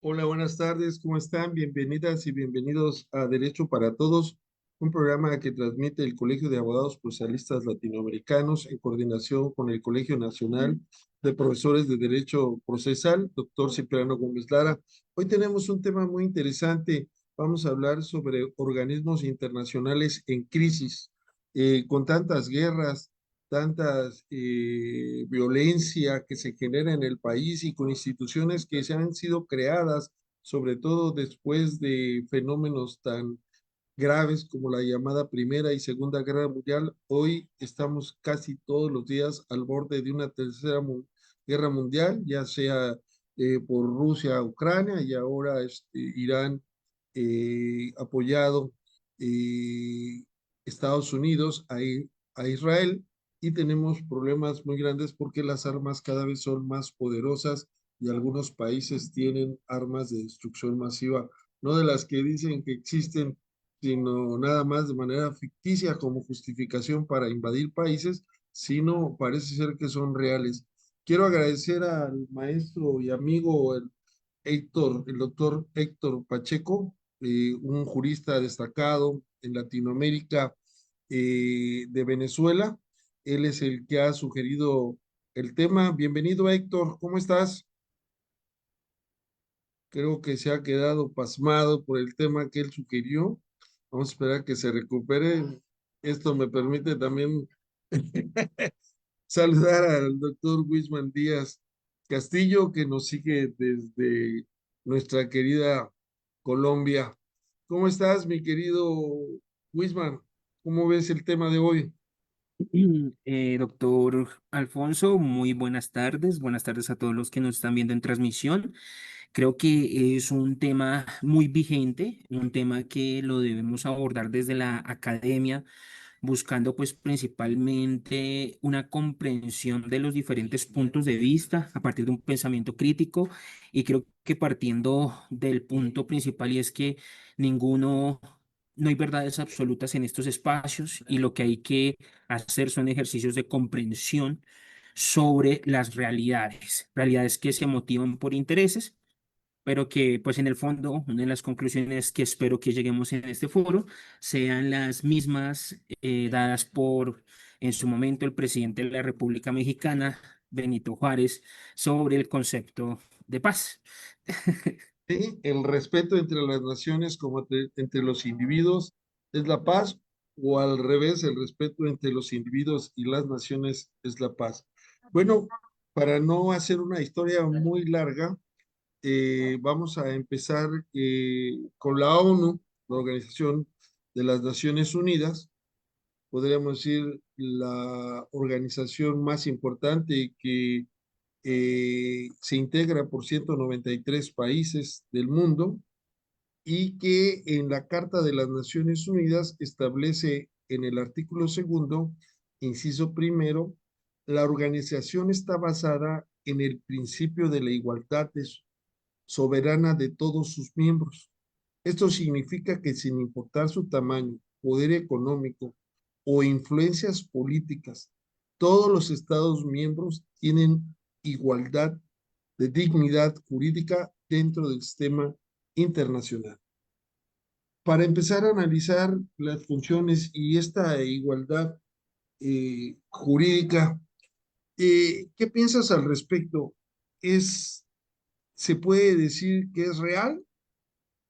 Hola, buenas tardes, ¿cómo están? Bienvenidas y bienvenidos a Derecho para Todos, un programa que transmite el Colegio de Abogados Procesalistas Latinoamericanos en coordinación con el Colegio Nacional de Profesores de Derecho Procesal, doctor Cipriano Gómez Lara. Hoy tenemos un tema muy interesante. Vamos a hablar sobre organismos internacionales en crisis. Con tantas guerras, tantas violencia que se genera en el país y con instituciones que se han sido creadas, sobre todo después de fenómenos tan graves como la llamada Primera y Segunda Guerra Mundial. Hoy estamos casi todos los días al borde de una guerra mundial, ya sea por Rusia, Ucrania y ahora Irán, apoyado eh, Estados Unidos a Israel, y tenemos problemas muy grandes porque las armas cada vez son más poderosas y algunos países tienen armas de destrucción masiva, no de las que dicen que existen, sino nada más de manera ficticia como justificación para invadir países, sino parece ser que son reales. Quiero agradecer al maestro y amigo, el doctor Héctor Pacheco, un jurista destacado en Latinoamérica, de Venezuela. Él es el que ha sugerido el tema. Bienvenido, Héctor, ¿cómo estás? Creo que se ha quedado pasmado por el tema que él sugirió. Vamos a esperar que se recupere. Esto me permite también saludar al doctor Wisman Díaz Castillo, que nos sigue desde nuestra querida Colombia. ¿Cómo estás, mi querido Wisman? ¿Cómo ves el tema de hoy? Doctor Alfonso, muy buenas tardes. Buenas tardes a todos los que nos están viendo en transmisión. Creo que es un tema muy vigente, un tema que lo debemos abordar desde la academia, buscando pues principalmente una comprensión de los diferentes puntos de vista a partir de un pensamiento crítico, y creo que partiendo del punto principal, y es que ninguno, no hay verdades absolutas en estos espacios, y lo que hay que hacer son ejercicios de comprensión sobre las realidades, realidades que se motivan por intereses, pero que pues en el fondo una de las conclusiones que espero que lleguemos en este foro sean las mismas dadas por en su momento el presidente de la República Mexicana, Benito Juárez, sobre el concepto de paz. Sí, el respeto entre las naciones como entre los individuos es la paz, o al revés, el respeto entre los individuos y las naciones es la paz. Bueno, para no hacer una historia muy larga, vamos a empezar con la ONU, la Organización de las Naciones Unidas. Podríamos decir la organización más importante que se integra por 193 países del mundo, y que en la Carta de las Naciones Unidas establece en el artículo segundo, inciso primero, la organización está basada en el principio de la igualdad soberana de todos sus miembros. Esto significa que sin importar su tamaño, poder económico o influencias políticas, todos los Estados miembros tienen igualdad de dignidad jurídica dentro del sistema internacional. Para empezar a analizar las funciones y esta igualdad jurídica, ¿qué piensas al respecto? ¿Es, se puede decir que es real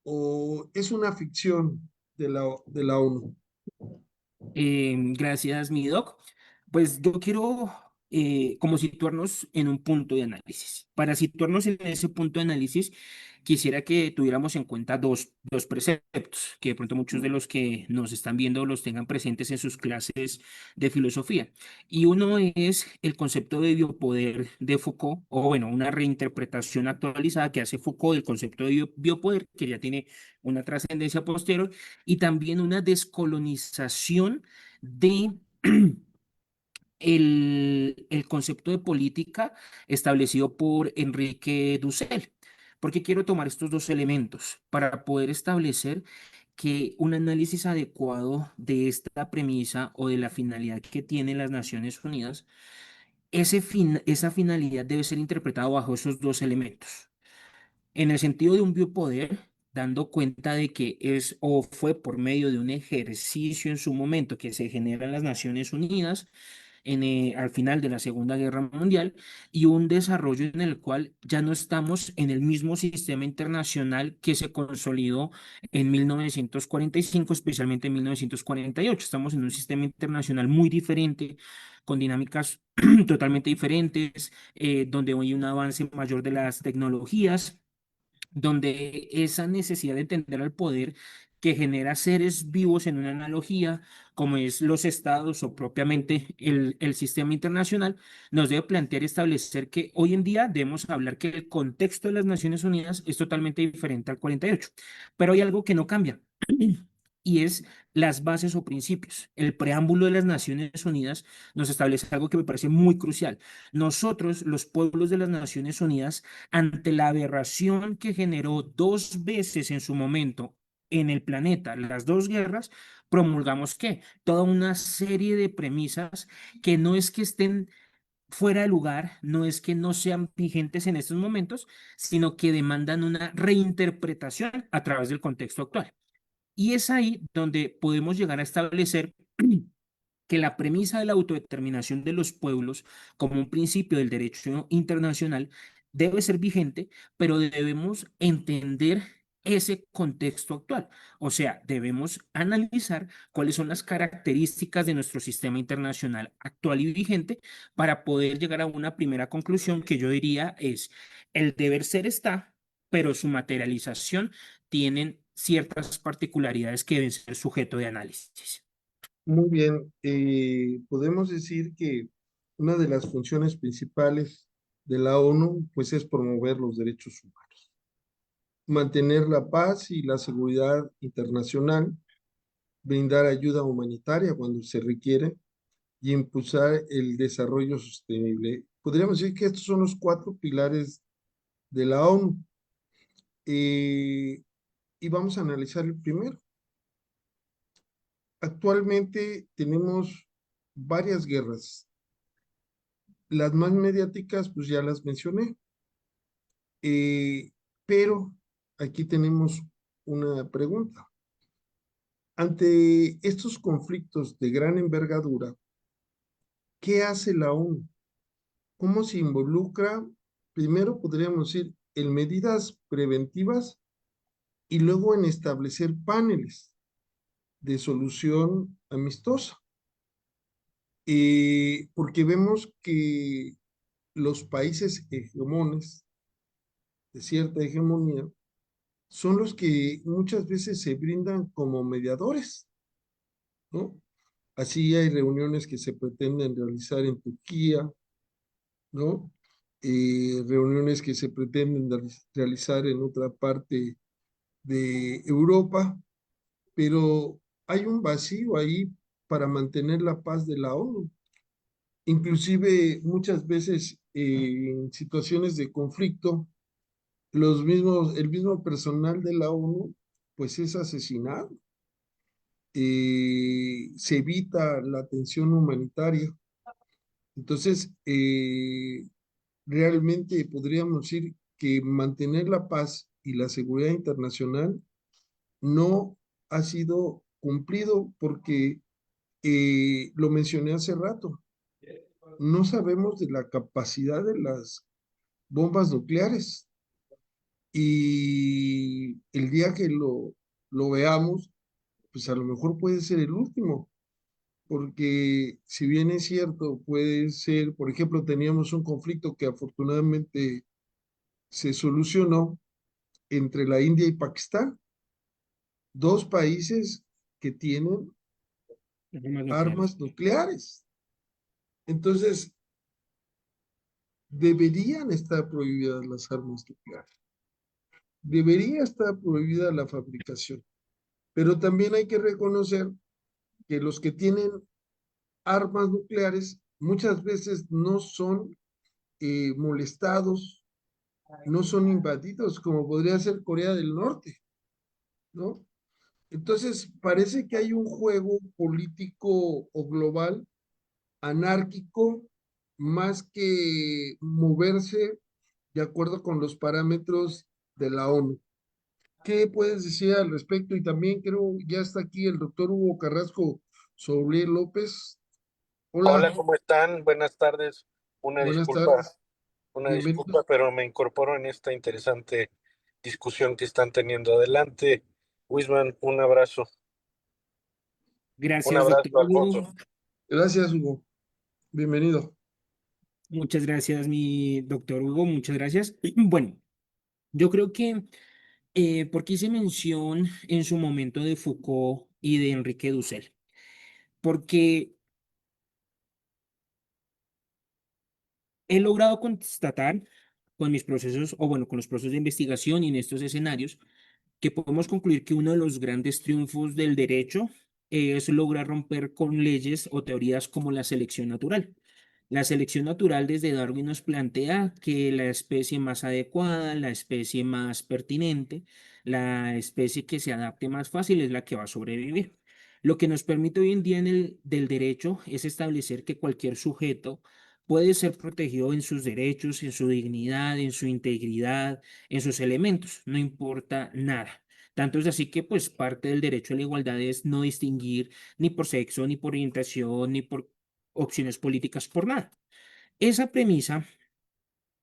o es una ficción de la ONU? Gracias, mi doc. Pues yo quiero como situarnos en un punto de análisis. Para situarnos en ese punto de análisis, quisiera que tuviéramos en cuenta dos preceptos, que de pronto muchos de los que nos están viendo los tengan presentes en sus clases de filosofía. Y uno es el concepto de biopoder de Foucault, o bueno, una reinterpretación actualizada que hace Foucault del concepto de biopoder, que ya tiene una trascendencia posterior, y también una descolonización de el concepto de política establecido por Enrique Dussel. Porque quiero tomar estos dos elementos para poder establecer que un análisis adecuado de esta premisa o de la finalidad que tienen las Naciones Unidas, esa finalidad debe ser interpretada bajo esos dos elementos. en el sentido de un biopoder, dando cuenta de que es o fue por medio de un ejercicio en su momento que se genera en las Naciones Unidas al final de la Segunda Guerra Mundial y un desarrollo en el cual ya no estamos en el mismo sistema internacional que se consolidó en 1945, especialmente en 1948. Estamos en un sistema internacional muy diferente, con dinámicas totalmente diferentes, donde hay un avance mayor de las tecnologías, donde esa necesidad de entender al poder que genera seres vivos en una analogía, como es los estados o propiamente el sistema internacional, nos debe plantear y establecer que hoy en día debemos hablar que el contexto de las Naciones Unidas es totalmente diferente al 48, pero hay algo que no cambia. Y es las bases o principios. El preámbulo de las Naciones Unidas nos establece algo que me parece muy crucial. Nosotros, los pueblos de las Naciones Unidas, ante la aberración que generó dos veces en su momento en el planeta, las dos guerras, promulgamos que toda una serie de premisas que no es que estén fuera de lugar, no es que no sean vigentes en estos momentos, sino que demandan una reinterpretación a través del contexto actual. Y es ahí donde podemos llegar a establecer que la premisa de la autodeterminación de los pueblos como un principio del derecho internacional debe ser vigente, pero debemos entender ese contexto actual. O sea, debemos analizar cuáles son las características de nuestro sistema internacional actual y vigente para poder llegar a una primera conclusión que yo diría es el deber ser está, pero su materialización tienen ciertas particularidades que deben ser sujeto de análisis. Muy bien, podemos decir que una de las funciones principales de la ONU, pues es promover los derechos humanos, mantener la paz y la seguridad internacional, brindar ayuda humanitaria cuando se requiere y impulsar el desarrollo sostenible. Podríamos decir que estos son los cuatro pilares de la ONU. Eh, y vamos a analizar el primero. Actualmente tenemos varias guerras. Las más mediáticas, pues ya las mencioné. Eh, pero aquí tenemos una pregunta. Ante estos conflictos de gran envergadura, ¿qué hace la ONU? ¿Cómo se involucra? Primero podríamos decir en medidas preventivas y luego en establecer paneles de solución amistosa. Porque vemos que los países hegemones de cierta hegemonía son los que muchas veces se brindan como mediadores, ¿no? Así hay reuniones que se pretenden realizar en Turquía, ¿no? Reuniones que se pretenden realizar en otra parte de Europa, pero hay un vacío ahí para mantener la paz de la ONU. Inclusive muchas veces en situaciones de conflicto, el mismo personal de la ONU, pues es asesinado. Se evita la atención humanitaria. Entonces, realmente podríamos decir que mantener la paz y la seguridad internacional no ha sido cumplido porque, lo mencioné hace rato, no sabemos de la capacidad de las bombas nucleares y el día que lo veamos, pues a lo mejor puede ser el último, porque si bien es cierto, puede ser, por ejemplo, teníamos un conflicto que afortunadamente se solucionó entre la India y Pakistán, dos países que tienen Armas nucleares. armas nucleares. Entonces, deberían estar prohibidas las armas nucleares. Debería estar prohibida la fabricación. Pero también hay que reconocer que los que tienen armas nucleares muchas veces no son molestados, no son invadidos, como podría ser Corea del Norte, ¿no? Entonces, parece que hay un juego político o global anárquico más que moverse de acuerdo con los parámetros de la ONU. ¿Qué puedes decir al respecto? Y también creo ya está aquí el doctor Hugo Carrasco Soler López. Hola, Hola, ¿cómo están? Buenas tardes. Una buenas disculpa, tardes, una bienvenido. disculpa, pero me incorporo en esta interesante discusión que están teniendo. Adelante, Wisman, un Gracias, doctor abrazo, Hugo. Alfonso. Gracias, Hugo, bienvenido. Muchas gracias, mi doctor Hugo. Muchas gracias. Bueno, yo creo que porque hice mención en su momento de Foucault y de Enrique Dussel, porque he logrado constatar con mis procesos, o bueno, con los procesos de investigación y en estos escenarios, que podemos concluir que uno de los grandes triunfos del derecho es lograr romper con leyes o teorías como la selección natural. La selección natural desde Darwin nos plantea que la especie más adecuada, la especie más pertinente, la especie que se adapte más fácil es la que va a sobrevivir. Lo que nos permite hoy en día en el del derecho es establecer que cualquier sujeto puede ser protegido en sus derechos, en su dignidad, en su integridad, en sus elementos, no importa nada. Tanto es así que pues parte del derecho a la igualdad es no distinguir ni por sexo, ni por orientación, ni por opciones políticas, por nada. Esa premisa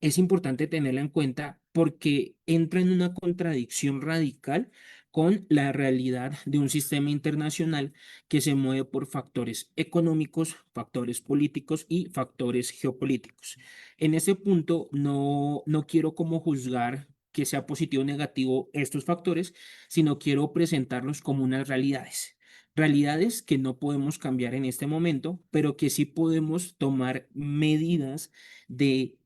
es importante tenerla en cuenta porque entra en una contradicción radical con la realidad de un sistema internacional que se mueve por factores económicos, factores políticos y factores geopolíticos. En ese punto no quiero como juzgar que sea positivo o negativo estos factores, sino quiero presentarlos como unas realidades. Realidades que no podemos cambiar en este momento, pero que sí podemos tomar medidas de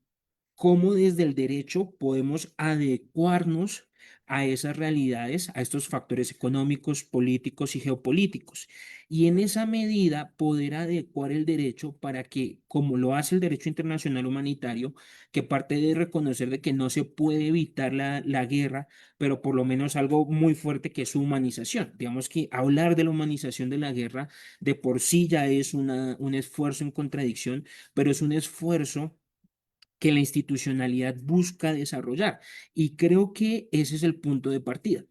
cómo desde el derecho podemos adecuarnos a esas realidades, a estos factores económicos, políticos y geopolíticos. Y en esa medida poder adecuar el derecho para que, como lo hace el derecho internacional humanitario, que parte de reconocer de que no se puede evitar la guerra, pero por lo menos algo muy fuerte que es su humanización. Digamos que hablar de la humanización de la guerra de por sí ya es un esfuerzo en contradicción, pero es un esfuerzo que la institucionalidad busca desarrollar. Y creo que ese es el punto de partida.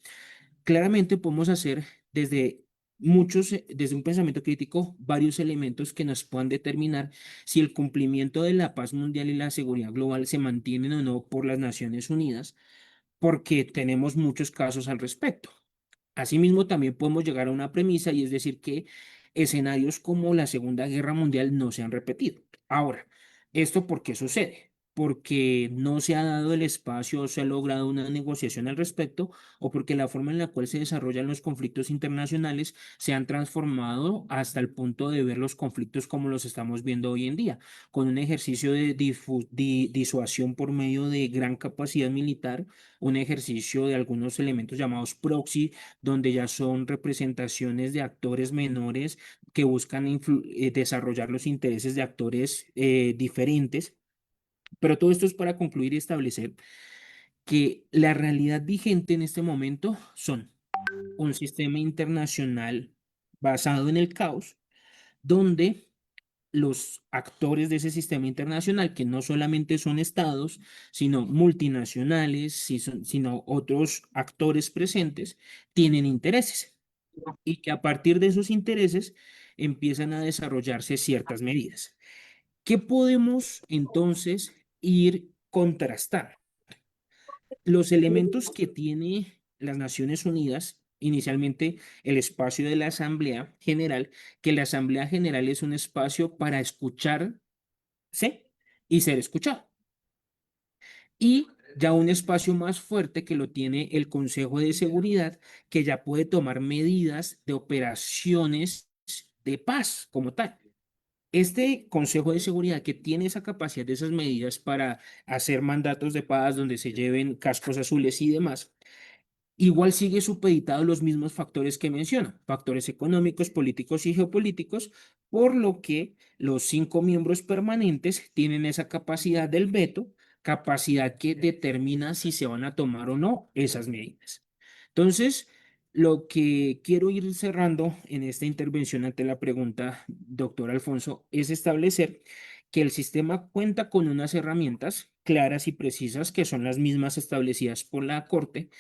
Claramente podemos hacer desde un pensamiento crítico, varios elementos que nos puedan determinar si el cumplimiento de la paz mundial y la seguridad global se mantienen o no por las Naciones Unidas, porque tenemos muchos casos al respecto. Asimismo, también podemos llegar a una premisa y es decir que escenarios como la Segunda Guerra Mundial no se han repetido. Ahora, ¿esto por qué sucede? Porque no se ha dado el espacio o se ha logrado una negociación al respecto o porque la forma en la cual se desarrollan los conflictos internacionales se han transformado hasta el punto de ver los conflictos como los estamos viendo hoy en día, con un ejercicio de disuasión por medio de gran capacidad militar, un ejercicio de algunos elementos llamados proxy donde ya son representaciones de actores menores que buscan desarrollar los intereses de actores diferentes. Pero todo esto es para concluir y establecer que la realidad vigente en este momento son un sistema internacional basado en el caos, donde los actores de ese sistema internacional, que no solamente son estados, sino multinacionales, sino otros actores presentes, tienen intereses y que a partir de esos intereses empiezan a desarrollarse ciertas medidas. ¿Qué podemos entonces ir contrastando? Los elementos que tiene las Naciones Unidas, inicialmente el espacio de la Asamblea General, que la Asamblea General es un espacio para escucharse y ser escuchado. Y ya un espacio más fuerte que lo tiene el Consejo de Seguridad, que ya puede tomar medidas de operaciones de paz como tal. Este Consejo de Seguridad que tiene esa capacidad de esas medidas para hacer mandatos de paz donde se lleven cascos azules y demás, igual sigue supeditado a los mismos factores que menciono, factores económicos, políticos y geopolíticos, por lo que los 5 miembros permanentes tienen esa capacidad del veto, capacidad que determina si se van a tomar o no esas medidas. Entonces, lo que quiero ir cerrando en esta intervención ante la pregunta, doctor Alfonso, es establecer que el sistema cuenta con unas herramientas claras y precisas que son las mismas establecidas por la Corte,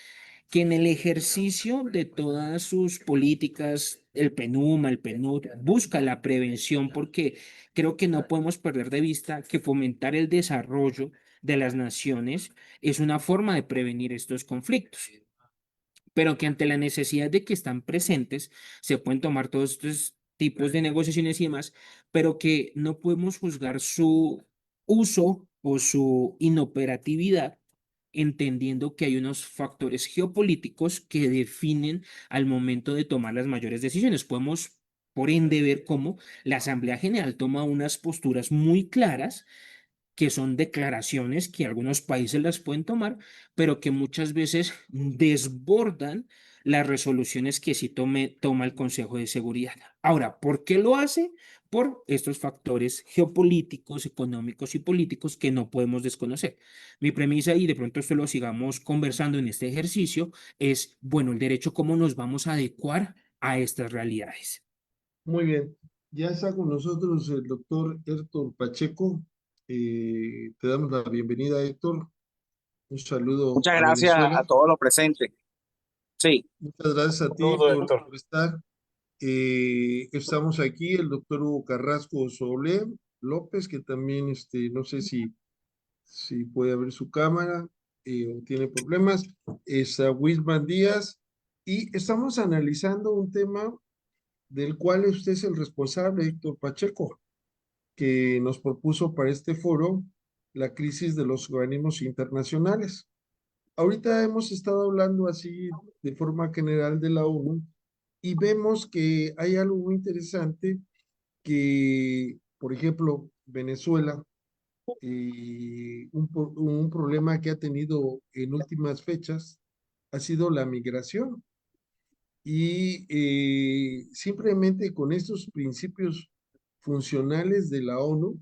que en el ejercicio de todas sus políticas, el PENUMA, el PNUD, busca la prevención, porque creo que no podemos perder de vista que fomentar el desarrollo de las naciones es una forma de prevenir estos conflictos, pero que ante la necesidad de que están presentes, se pueden tomar todos estos tipos de negociaciones y demás, pero que no podemos juzgar su uso o su inoperatividad, entendiendo que hay unos factores geopolíticos que definen al momento de tomar las mayores decisiones. Podemos, por ende, ver cómo la Asamblea General toma unas posturas muy claras, que son declaraciones que algunos países las pueden tomar, pero que muchas veces desbordan las resoluciones que sí toma el Consejo de Seguridad. Ahora, ¿por qué lo hace? Por estos factores geopolíticos, económicos y políticos que no podemos desconocer. Mi premisa, y de pronto esto lo sigamos conversando en este ejercicio, es, bueno, el derecho, ¿cómo nos vamos a adecuar a estas realidades? Muy bien. Ya está con nosotros el doctor Héctor Pacheco. Te damos la bienvenida, Héctor. Un saludo Muchas a gracias a Venezuela. todos los presentes. Sí, Muchas gracias a ti Saludo, Héctor. por estar. Estamos aquí, el doctor Hugo Carrasco Soler López, que también, no sé si puede abrir su cámara o tiene problemas. Está Wisman Díaz, y estamos analizando un tema del cual usted es el responsable, Héctor Pacheco, que nos propuso para este foro la crisis de los organismos internacionales. Ahorita hemos estado hablando así de forma general de la ONU, y vemos que hay algo muy interesante que, por ejemplo, Venezuela, un problema que ha tenido en últimas fechas ha sido la migración. Y simplemente con estos principios funcionales de la ONU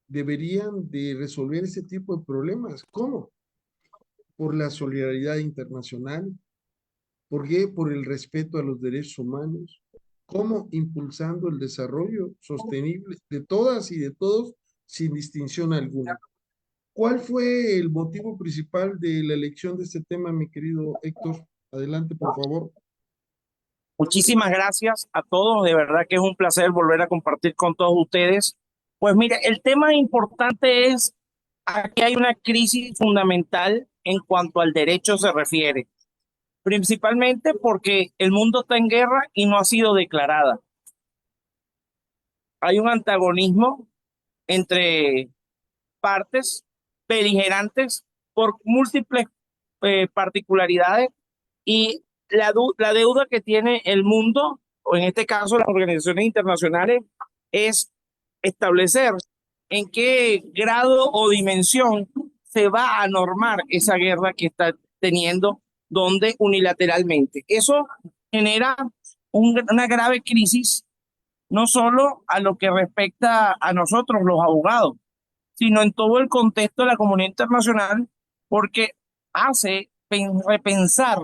deberían de resolver ese tipo de problemas. ¿Cómo? Por la solidaridad internacional. ¿Por qué? Por el respeto a los derechos humanos. ¿Cómo? Impulsando el desarrollo sostenible de todas y de todos sin distinción alguna. ¿Cuál fue el motivo principal de la elección de este tema, mi querido Héctor? Adelante, por favor. muchísimas gracias a todos. De verdad que es un placer volver a compartir con todos ustedes. Pues mire, el tema importante es, aquí hay una crisis fundamental en cuanto al derecho se refiere, principalmente porque el mundo está en guerra y no ha sido declarada. Hay un antagonismo entre partes beligerantes por múltiples particularidades, y la deuda que tiene el mundo, o en este caso las organizaciones internacionales, es establecer en qué grado o dimensión se va a normar esa guerra que está teniendo, donde unilateralmente. Eso genera una grave crisis, no solo a lo que respecta a nosotros los abogados, sino en todo el contexto de la comunidad internacional, porque hace repensar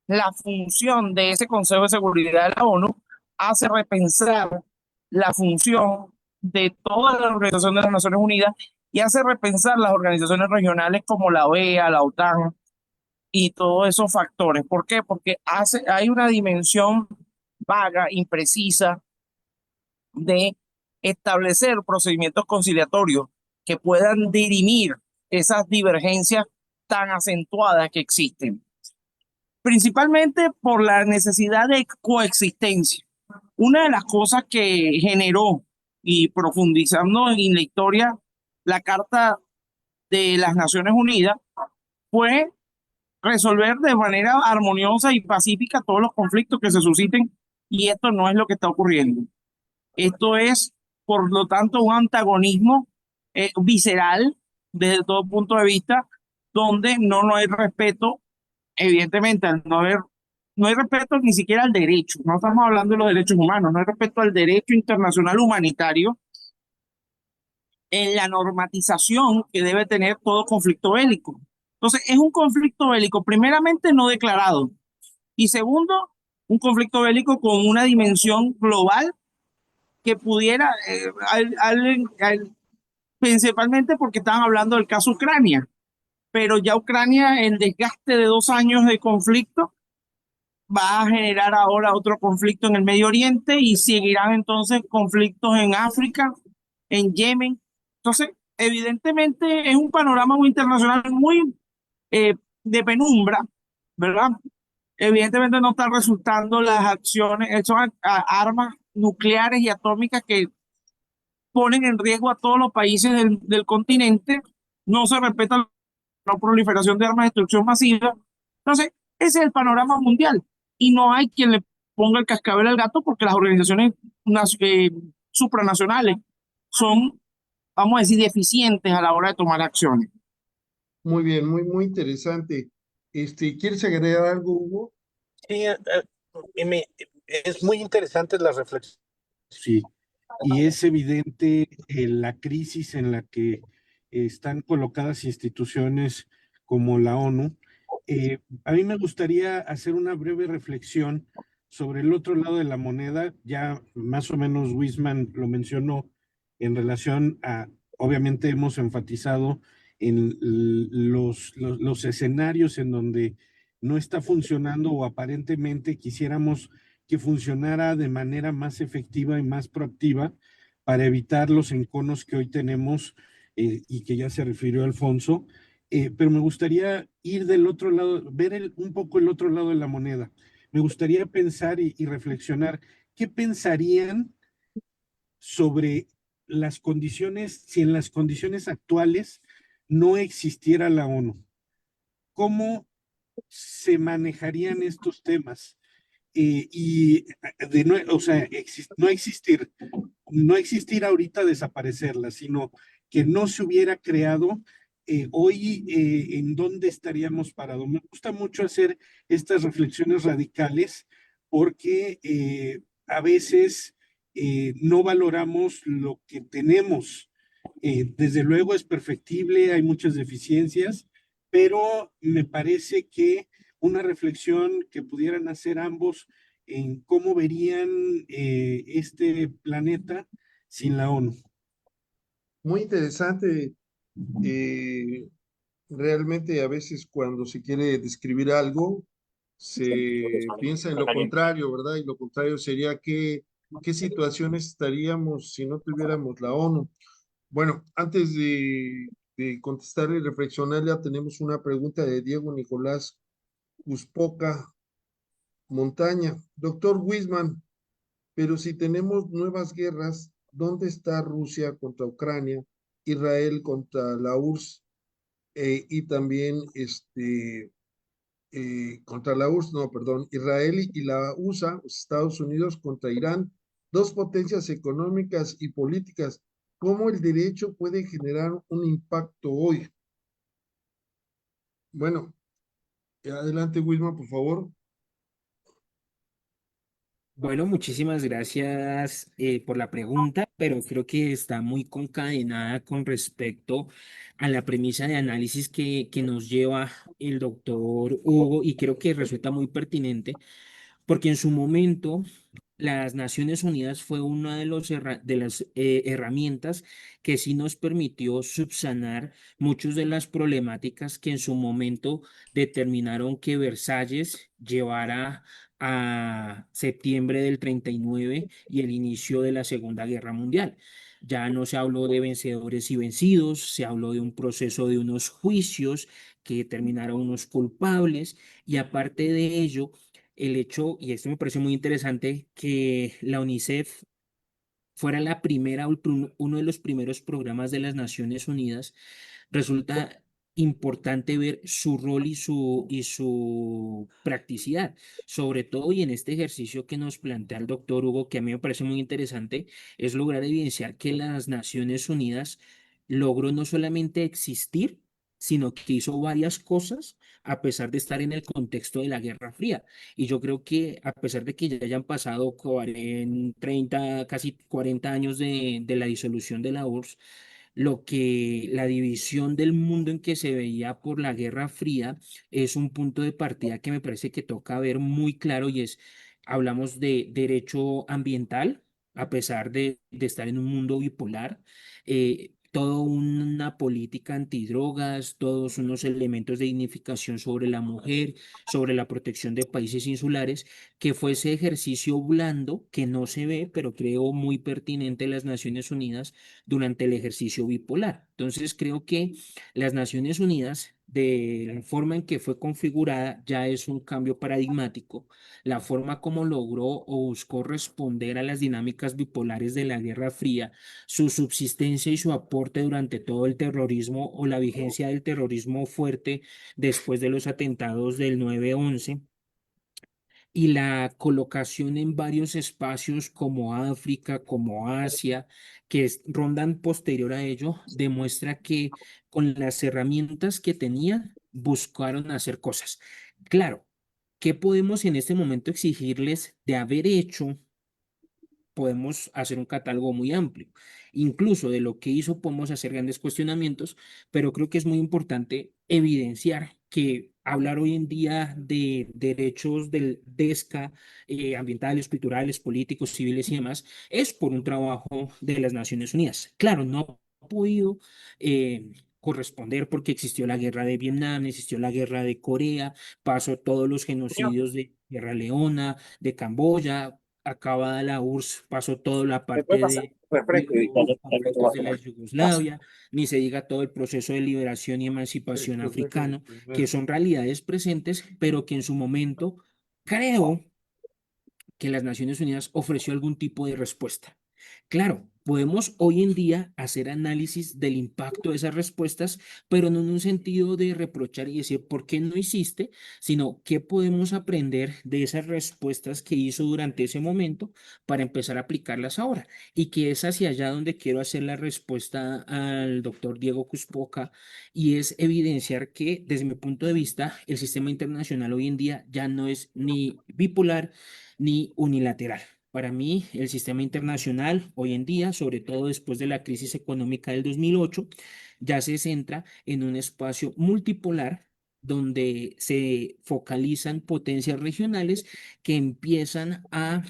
la función de ese Consejo de Seguridad de la ONU, hace repensar la función de toda la Organización de las Naciones Unidas, y hace repensar las organizaciones regionales como la OEA, la OTAN y todos esos factores. ¿Por qué? Porque hay una dimensión vaga, imprecisa, de establecer procedimientos conciliatorios que puedan dirimir esas divergencias tan acentuadas que existen, principalmente por la necesidad de coexistencia. Una de las cosas que generó, y profundizando en la historia, la Carta de las Naciones Unidas, fue resolver de manera armoniosa y pacífica todos los conflictos que se susciten, y esto no es lo que está ocurriendo. Esto es, por lo tanto, un antagonismo visceral desde todo punto de vista, donde no hay respeto, evidentemente, no hay respeto ni siquiera al derecho. No estamos hablando de los derechos humanos, no hay respeto al derecho internacional humanitario en la normatización que debe tener todo conflicto bélico. Entonces, es un conflicto bélico, primeramente, no declarado, y segundo, un conflicto bélico con una dimensión global que pudiera, principalmente porque estaban hablando del caso Ucrania, pero ya Ucrania, el desgaste de 2 años de conflicto, va a generar ahora otro conflicto en el Medio Oriente y seguirán entonces conflictos en África, en Yemen. Entonces, evidentemente es un panorama muy internacional, muy de penumbra, ¿verdad? Evidentemente no están resultando las acciones, son armas nucleares y atómicas que ponen en riesgo a todos los países del continente, no se respeta la no proliferación de armas de destrucción masiva. Entonces, ese es el panorama mundial y no hay quien le ponga el cascabel al gato porque las organizaciones supranacionales son, vamos a decir, deficientes a la hora de tomar acciones. Muy bien, muy interesante. ¿Quieres agregar algo, Hugo? Sí, es muy interesante la reflexión. Sí, y es evidente la crisis en la que están colocadas instituciones como la ONU. A mí me gustaría hacer una breve reflexión sobre el otro lado de la moneda. Ya más o menos Wisman lo mencionó en relación a, obviamente hemos enfatizado en los escenarios en donde no está funcionando o aparentemente quisiéramos que funcionara de manera más efectiva y más proactiva para evitar los enconos que hoy tenemos y que ya se refirió Alfonso. Pero me gustaría ir del otro lado, ver un poco el otro lado de la moneda. Me gustaría pensar y reflexionar qué pensarían sobre las condiciones, si en las condiciones actuales no existiera la ONU. ¿Cómo se manejarían estos temas? Y o sea, no existir ahorita desaparecerla, sino que no se hubiera creado, hoy en dónde estaríamos parados. Me gusta mucho hacer estas reflexiones radicales porque a veces no valoramos lo que tenemos. Desde luego es perfectible, hay muchas deficiencias, pero me parece que una reflexión que pudieran hacer ambos en cómo verían este planeta sin la ONU. Muy interesante. eh, Realmente a veces cuando se quiere describir algo, se piensa en lo contrario, ¿verdad? Y lo contrario sería qué situaciones estaríamos si no tuviéramos la ONU. Bueno, antes de contestar y reflexionar, ya tenemos una pregunta de Diego Nicolás Uspoca Montaña. Doctor Wisman, pero si tenemos nuevas guerras, ¿dónde está Rusia contra Ucrania, Israel contra la URSS y también contra la URSS, no, perdón, Israel y la USA, Estados Unidos contra Irán, dos potencias económicas y políticas? ¿Cómo el derecho puede generar un impacto hoy? Bueno, adelante, Wilma, por favor. Bueno, muchísimas gracias por la pregunta, pero creo que está muy concadenada con respecto a la premisa de análisis que nos lleva el doctor Hugo y creo que resulta muy pertinente porque en su momento las Naciones Unidas fue una de las herramientas que sí nos permitió subsanar muchas de las problemáticas que en su momento determinaron que Versalles llevara a septiembre del 39 y el inicio de la Segunda Guerra Mundial. Ya no se habló de vencedores y vencidos, se habló de un proceso de unos juicios que determinaron unos culpables y aparte de ello, el hecho, y esto me parece muy interesante, que la UNICEF fuera la primera, uno de los primeros programas de las Naciones Unidas, resulta importante ver su rol y su practicidad, sobre todo y en este ejercicio que nos plantea el doctor Hugo, que a mí me parece muy interesante, es lograr evidenciar que las Naciones Unidas logró no solamente existir, sino que hizo varias cosas a pesar de estar en el contexto de la Guerra Fría. Y yo creo que a pesar de que ya hayan pasado 40, 30, casi 40 años de la disolución de la URSS, lo que la división del mundo en que se veía por la Guerra Fría es un punto de partida que me parece que toca ver muy claro y es, hablamos de derecho ambiental, a pesar de estar en un mundo bipolar. toda una política antidrogas, todos unos elementos de dignificación sobre la mujer, sobre la protección de países insulares, que fue ese ejercicio blando que no se ve, pero creo muy pertinente en las Naciones Unidas durante el ejercicio bipolar. Entonces creo que las Naciones Unidas, de la forma en que fue configurada, ya es un cambio paradigmático. La forma como logró o buscó responder a las dinámicas bipolares de la Guerra Fría, su subsistencia y su aporte durante todo el terrorismo o la vigencia del terrorismo fuerte después de los atentados del 9/11 y la colocación en varios espacios como África, como Asia, rondan posterior a ello, demuestra que con las herramientas que tenían, buscaron hacer cosas. Claro, ¿qué podemos en este momento exigirles de haber hecho? Podemos hacer un catálogo muy amplio. Incluso de lo que hizo podemos hacer grandes cuestionamientos, pero creo que es muy importante evidenciar que hablar hoy en día de derechos del DESCA, ambientales, culturales, políticos, civiles y demás, es por un trabajo de las Naciones Unidas. Claro, no ha podido corresponder porque existió la guerra de Vietnam, existió la guerra de Corea, pasó todos los genocidios de Sierra Leona, de Camboya, acabada la URSS, pasó toda la Me puede parte pasar de un refresco y los también te voy conflictos a de la tomar. Paso. Yugoslavia, ni se diga todo el proceso de liberación y Sí, emancipación pues déjame africano, que primero. son realidades presentes, pero que en su momento creo que las Naciones Unidas ofreció algún tipo de respuesta. Claro, podemos hoy en día hacer análisis del impacto de esas respuestas, pero no en un sentido de reprochar y decir por qué no hiciste, sino qué podemos aprender de esas respuestas que hizo durante ese momento para empezar a aplicarlas ahora. Y que es hacia allá donde quiero hacer la respuesta al doctor Diego Cuspoca, y es evidenciar que desde mi punto de vista el sistema internacional hoy en día ya no es ni bipolar ni unilateral. Para mí, el sistema internacional hoy en día, sobre todo después de la crisis económica del 2008, ya se centra en un espacio multipolar donde se focalizan potencias regionales que empiezan a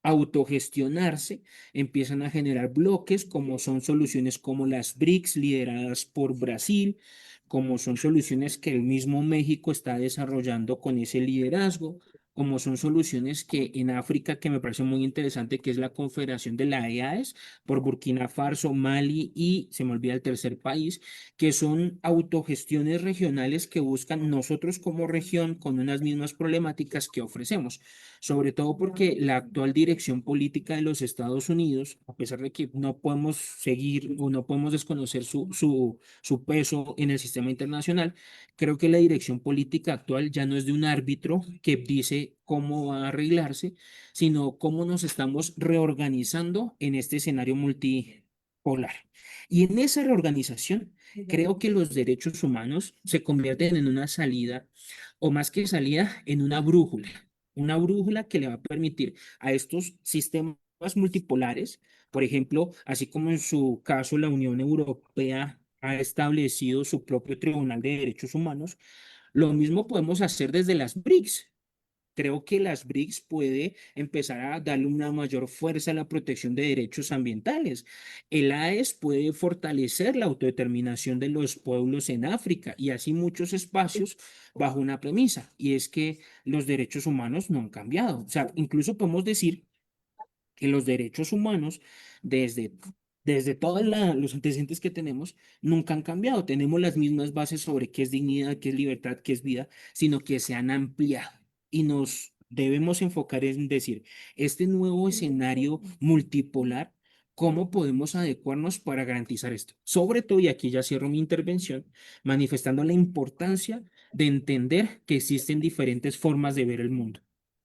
autogestionarse, empiezan a generar bloques, como son soluciones como las BRICS lideradas por Brasil, como son soluciones que el mismo México está desarrollando con ese liderazgo, como son soluciones que en África, que me parece muy interesante, que es la Confederación de la EAES, por Burkina Faso, Mali y se me olvida el tercer país, que son autogestiones regionales que buscan nosotros como región con unas mismas problemáticas que ofrecemos, sobre todo porque la actual dirección política de los Estados Unidos, a pesar de que no podemos seguir o no podemos desconocer su peso en el sistema internacional, creo que la dirección política actual ya no es de un árbitro que dice cómo va a arreglarse, sino cómo nos estamos reorganizando en este escenario multipolar. Y en esa reorganización, creo que los derechos humanos se convierten en una salida, o más que salida, en una brújula que le va a permitir a estos sistemas multipolares, por ejemplo, así como en su caso la Unión Europea ha establecido su propio Tribunal de Derechos Humanos, lo mismo podemos hacer desde las BRICS. Creo que las BRICS puede empezar a darle una mayor fuerza a la protección de derechos ambientales. El AES puede fortalecer la autodeterminación de los pueblos en África y así muchos espacios bajo una premisa, y es que los derechos humanos no han cambiado. O sea, incluso podemos decir que los derechos humanos, desde, desde todos los antecedentes que tenemos, nunca han cambiado. Tenemos las mismas bases sobre qué es dignidad, qué es libertad, qué es vida, sino que se han ampliado y nos debemos enfocar en decir, este nuevo escenario multipolar, ¿cómo podemos adecuarnos para garantizar esto? Sobre todo, y aquí ya cierro mi intervención, manifestando la importancia de entender que existen diferentes formas de ver el mundo.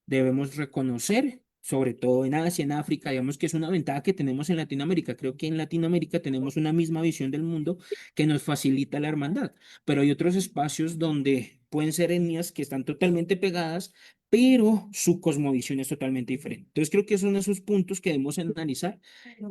Debemos reconocer, sobre todo en Asia, en África, digamos que es una ventaja que tenemos en Latinoamérica. Creo que en Latinoamérica tenemos una misma visión del mundo que nos facilita la hermandad, pero hay otros espacios donde pueden ser etnias que están totalmente pegadas, pero su cosmovisión es totalmente diferente. Entonces creo que son esos puntos que debemos analizar,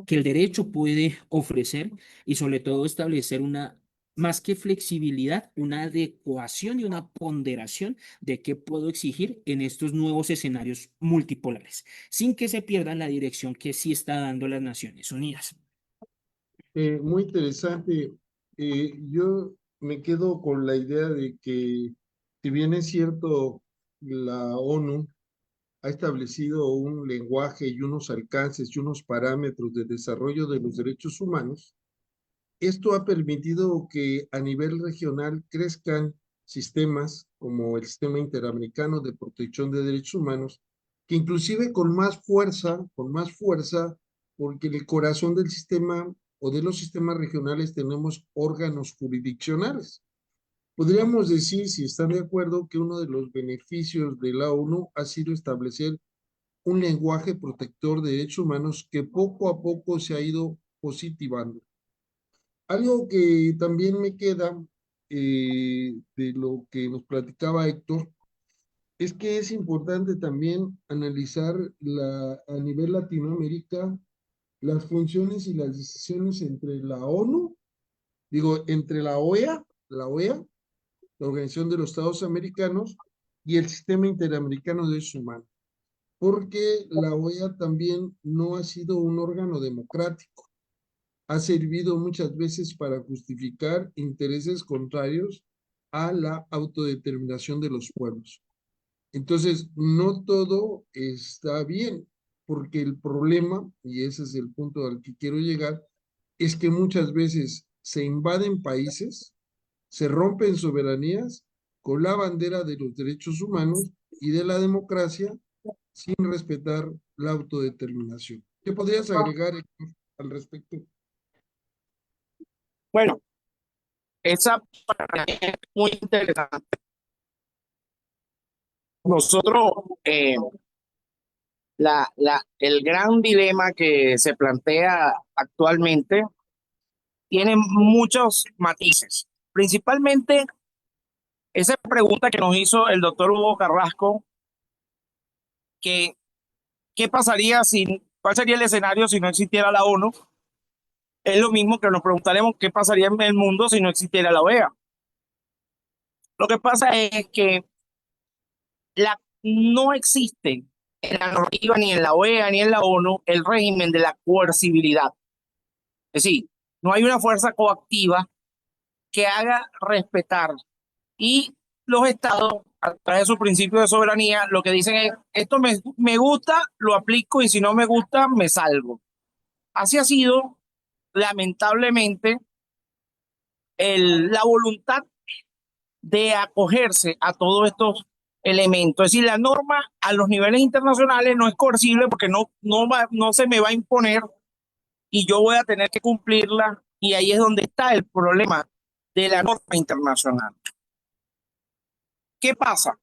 que el derecho puede ofrecer y sobre todo establecer una, más que flexibilidad, una adecuación y una ponderación de qué puedo exigir en estos nuevos escenarios multipolares, sin que se pierda la dirección que sí está dando las Naciones Unidas. Muy interesante. Yo me quedo con la idea de que, si bien es cierto, la ONU ha establecido un lenguaje y unos alcances y unos parámetros de desarrollo de los derechos humanos, esto ha permitido que a nivel regional crezcan sistemas como el Sistema Interamericano de Protección de Derechos Humanos, que inclusive con más fuerza, porque en el corazón del sistema o de los sistemas regionales tenemos órganos jurisdiccionales. Podríamos decir, si están de acuerdo, que uno de los beneficios de la ONU ha sido establecer un lenguaje protector de derechos humanos que poco a poco se ha ido positivando. Algo que también me queda de lo que nos platicaba Héctor es que es importante también analizar a nivel Latinoamérica las funciones y las decisiones entre la ONU, entre la OEA, la Organización de los Estados Americanos, y el Sistema Interamericano de Derechos Humanos, porque la OEA también no ha sido un órgano democrático, ha servido muchas veces para justificar intereses contrarios a la autodeterminación de los pueblos. Entonces, no todo está bien, porque el problema, y ese es el punto al que quiero llegar, es que muchas veces se invaden países, se rompen soberanías con la bandera de los derechos humanos y de la democracia sin respetar la autodeterminación. ¿Qué podrías agregar, Héctor, al respecto? Bueno, esa para mí es muy interesante. Nosotros, el gran dilema que se plantea actualmente tiene muchos matices. Principalmente esa pregunta que nos hizo el doctor Hugo Carrasco, que ¿qué pasaría cuál sería el escenario si no existiera la ONU? Es lo mismo que nos preguntaremos qué pasaría en el mundo si no existiera la OEA. Lo que pasa es que no existe en la normativa, ni en la OEA, ni en la ONU, el régimen de la coercibilidad. Es decir, no hay una fuerza coactiva que haga respetar. Y los estados, a través de su principio de soberanía, lo que dicen es, esto me gusta, lo aplico, y si no me gusta, me salgo. Así ha sido, lamentablemente, la voluntad de acogerse a todos estos elementos. Es decir, la norma a los niveles internacionales no es coercible porque no se me va a imponer y yo voy a tener que cumplirla, y ahí es donde está el problema de la norma internacional. ¿Qué pasa?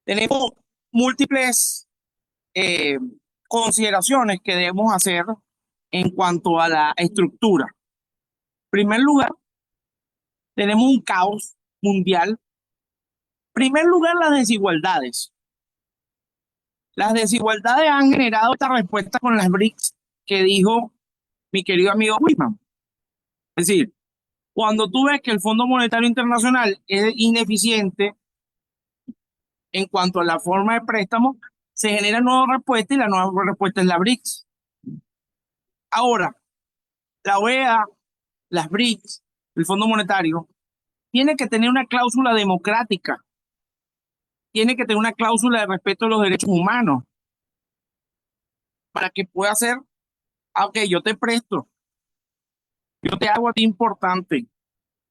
Tenemos múltiples consideraciones que debemos hacer en cuanto a la estructura. En primer lugar, tenemos un caos mundial. En primer lugar, las desigualdades. Las desigualdades han generado esta respuesta con las BRICS que dijo mi querido amigo Whitman. Es decir, cuando tú ves que el Fondo Monetario Internacional es ineficiente en cuanto a la forma de préstamo, se genera nueva respuesta, y la nueva respuesta es la BRICS. Ahora, la OEA, las BRICS, el Fondo Monetario, tiene que tener una cláusula democrática, tiene que tener una cláusula de respeto de los derechos humanos para que pueda ser, ok, yo te presto, yo te hago a ti importante,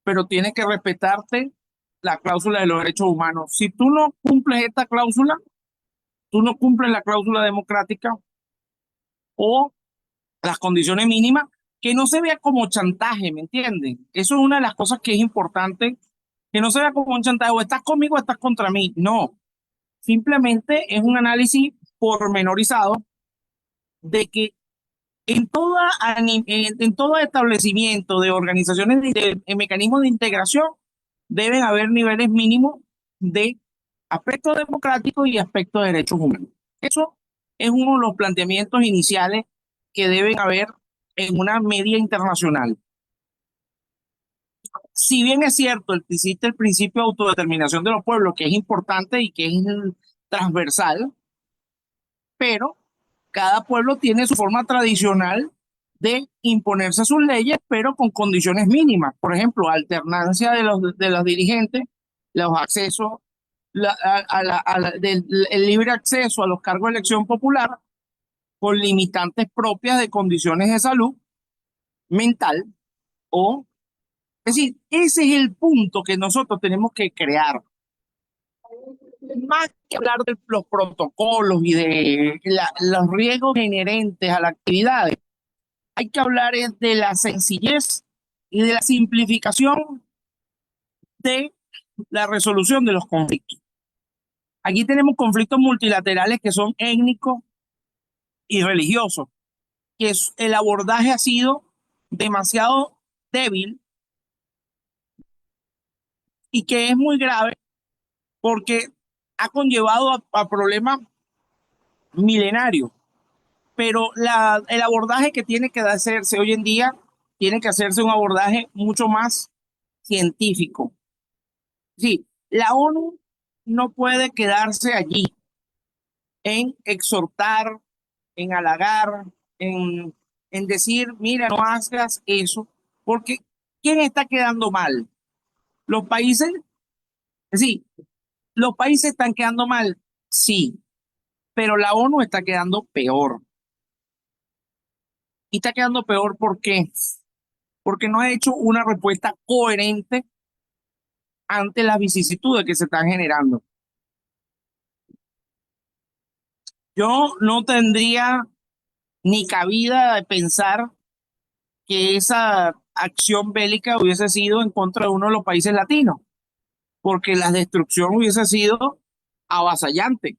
pero tienes que respetarte la cláusula de los derechos humanos. Si tú no cumples esta cláusula, tú no cumples la cláusula democrática o las condiciones mínimas, que no se vea como chantaje, ¿me entienden? Eso es una de las cosas que es importante, que no se vea como un chantaje, o estás conmigo o estás contra mí. No, simplemente es un análisis pormenorizado de que en todo establecimiento de organizaciones en mecanismos de integración deben haber niveles mínimos de aspectos democráticos y aspectos de derechos humanos. Eso es uno de los planteamientos iniciales que deben haber en una media internacional. Si bien es cierto, existe el principio de autodeterminación de los pueblos, que es importante y que es transversal, pero cada pueblo tiene su forma tradicional de imponerse sus leyes, pero con condiciones mínimas. Por ejemplo, alternancia de los dirigentes, los accesos, el libre acceso a los cargos de elección popular, con limitantes propias de condiciones de salud mental o... Es decir, ese es el punto que nosotros tenemos que crear. Más que hablar de los protocolos y de los riesgos inherentes a la actividad, hay que hablar de la sencillez y de la simplificación de la resolución de los conflictos. Aquí tenemos conflictos multilaterales que son étnicos y religiosos, que el abordaje ha sido demasiado débil y que es muy grave porque ha conllevado a problemas milenarios. Pero el abordaje que tiene que hacerse hoy en día tiene que hacerse un abordaje mucho más científico. Sí, la ONU no puede quedarse allí en exhortar, en halagar, en decir, mira, no hagas eso, porque ¿quién está quedando mal? Los países, sí, los países están quedando mal, sí, pero la ONU está quedando peor. Y está quedando peor, ¿por qué? Porque no ha hecho una respuesta coherente ante las vicisitudes que se están generando. Yo no tendría ni cabida de pensar que esa acción bélica hubiese sido en contra de uno de los países latinos, porque la destrucción hubiese sido avasallante.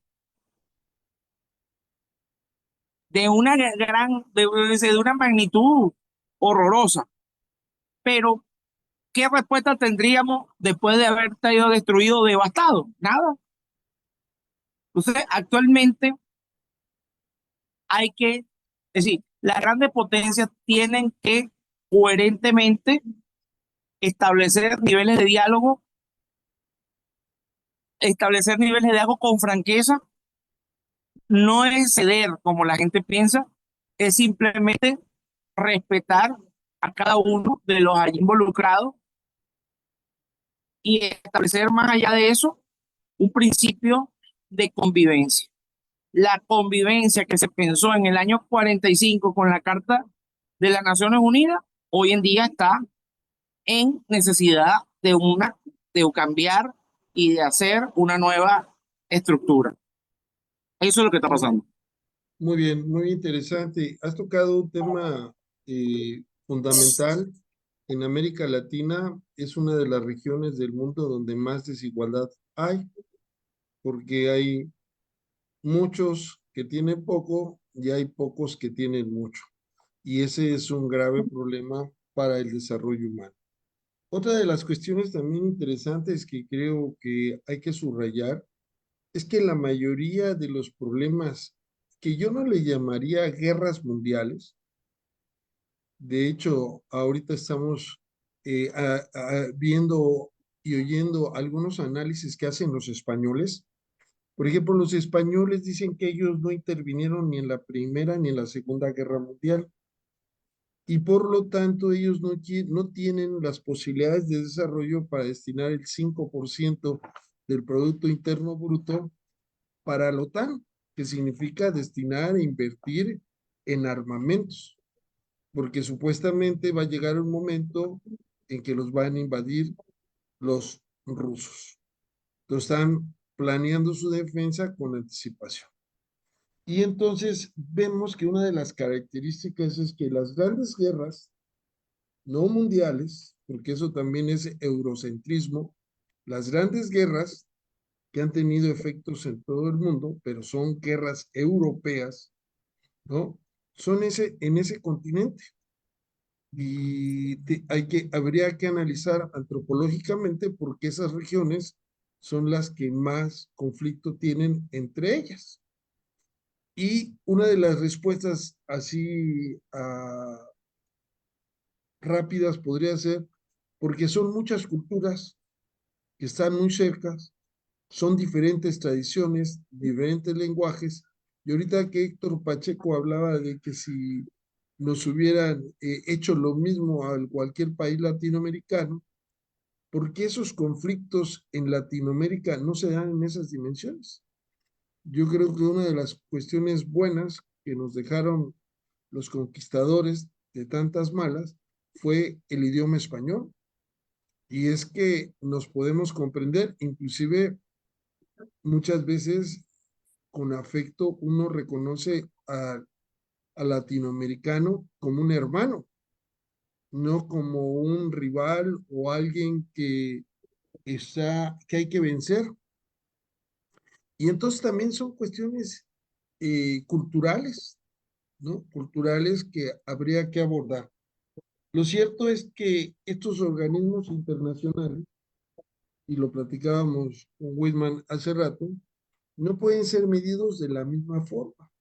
De una de una magnitud horrorosa. Pero, ¿qué respuesta tendríamos después de haber sido destruido, devastado? Nada. Entonces, actualmente hay que, es decir, las grandes potencias tienen que coherentemente establecer niveles de diálogo con franqueza. No es ceder como la gente piensa, es simplemente respetar a cada uno de los allí involucrados y establecer más allá de eso un principio de convivencia. La convivencia que se pensó en el año 45 con la Carta de las Naciones Unidas, hoy en día está en necesidad de cambiar y de hacer una nueva estructura. Eso es lo que está pasando. Muy bien, muy interesante. Has tocado un tema fundamental. En América Latina es una de las regiones del mundo donde más desigualdad hay, porque hay muchos que tienen poco y hay pocos que tienen mucho. Y ese es un grave problema para el desarrollo humano. Otra de las cuestiones también interesantes que creo que hay que subrayar es que la mayoría de los problemas que yo no le llamaría guerras mundiales, de hecho, ahorita estamos viendo y oyendo algunos análisis que hacen los españoles. Por ejemplo, los españoles dicen que ellos no intervinieron ni en la Primera ni en la Segunda Guerra Mundial y por lo tanto ellos no tienen las posibilidades de desarrollo para destinar el 5% del Producto Interno Bruto para la OTAN, que significa destinar e invertir en armamentos, porque supuestamente va a llegar un momento en que los van a invadir los rusos. Entonces están planeando su defensa con anticipación. Y entonces vemos que una de las características es que las grandes guerras, no mundiales, porque eso también es eurocentrismo, las grandes guerras que han tenido efectos en todo el mundo, pero son guerras europeas, ¿no? Son en ese continente. Y habría que analizar antropológicamente por qué esas regiones son las que más conflicto tienen entre ellas. Y una de las respuestas así rápidas podría ser porque son muchas culturas que están muy cerca, son diferentes tradiciones, diferentes lenguajes. Y ahorita que Héctor Pacheco hablaba de que si nos hubieran hecho lo mismo a cualquier país latinoamericano, porque esos conflictos en Latinoamérica no se dan en esas dimensiones. Yo creo que una de las cuestiones buenas que nos dejaron los conquistadores de tantas malas fue el idioma español. Y es que nos podemos comprender, inclusive muchas veces con afecto uno reconoce al latinoamericano como un hermano, no como un rival o alguien que hay que vencer. Y entonces también son cuestiones culturales, ¿no? Culturales que habría que abordar. Lo cierto es que estos organismos internacionales, y lo platicábamos con Whitman hace rato, no pueden ser medidos de la misma forma,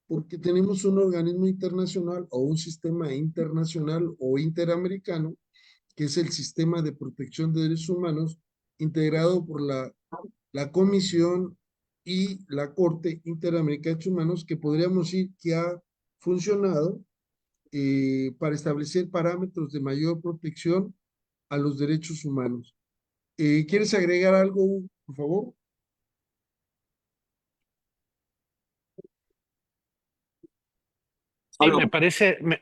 porque tenemos un organismo internacional o un sistema internacional o interamericano, que es el Sistema de Protección de Derechos Humanos, integrado por la Comisión y la Corte Interamericana de Derechos Humanos, que podríamos decir que ha funcionado para establecer parámetros de mayor protección a los derechos humanos. ¿Quieres agregar algo, por favor? Sí,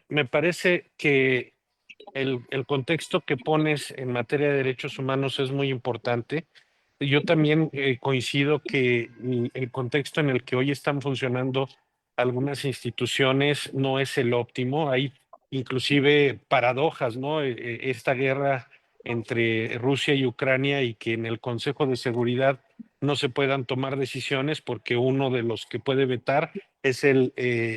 me parece que el contexto que pones en materia de derechos humanos es muy importante. Yo también coincido que el contexto en el que hoy están funcionando algunas instituciones no es el óptimo. Hay inclusive paradojas, ¿no? Esta guerra entre Rusia y Ucrania y que en el Consejo de Seguridad no se puedan tomar decisiones porque uno de los que puede vetar es el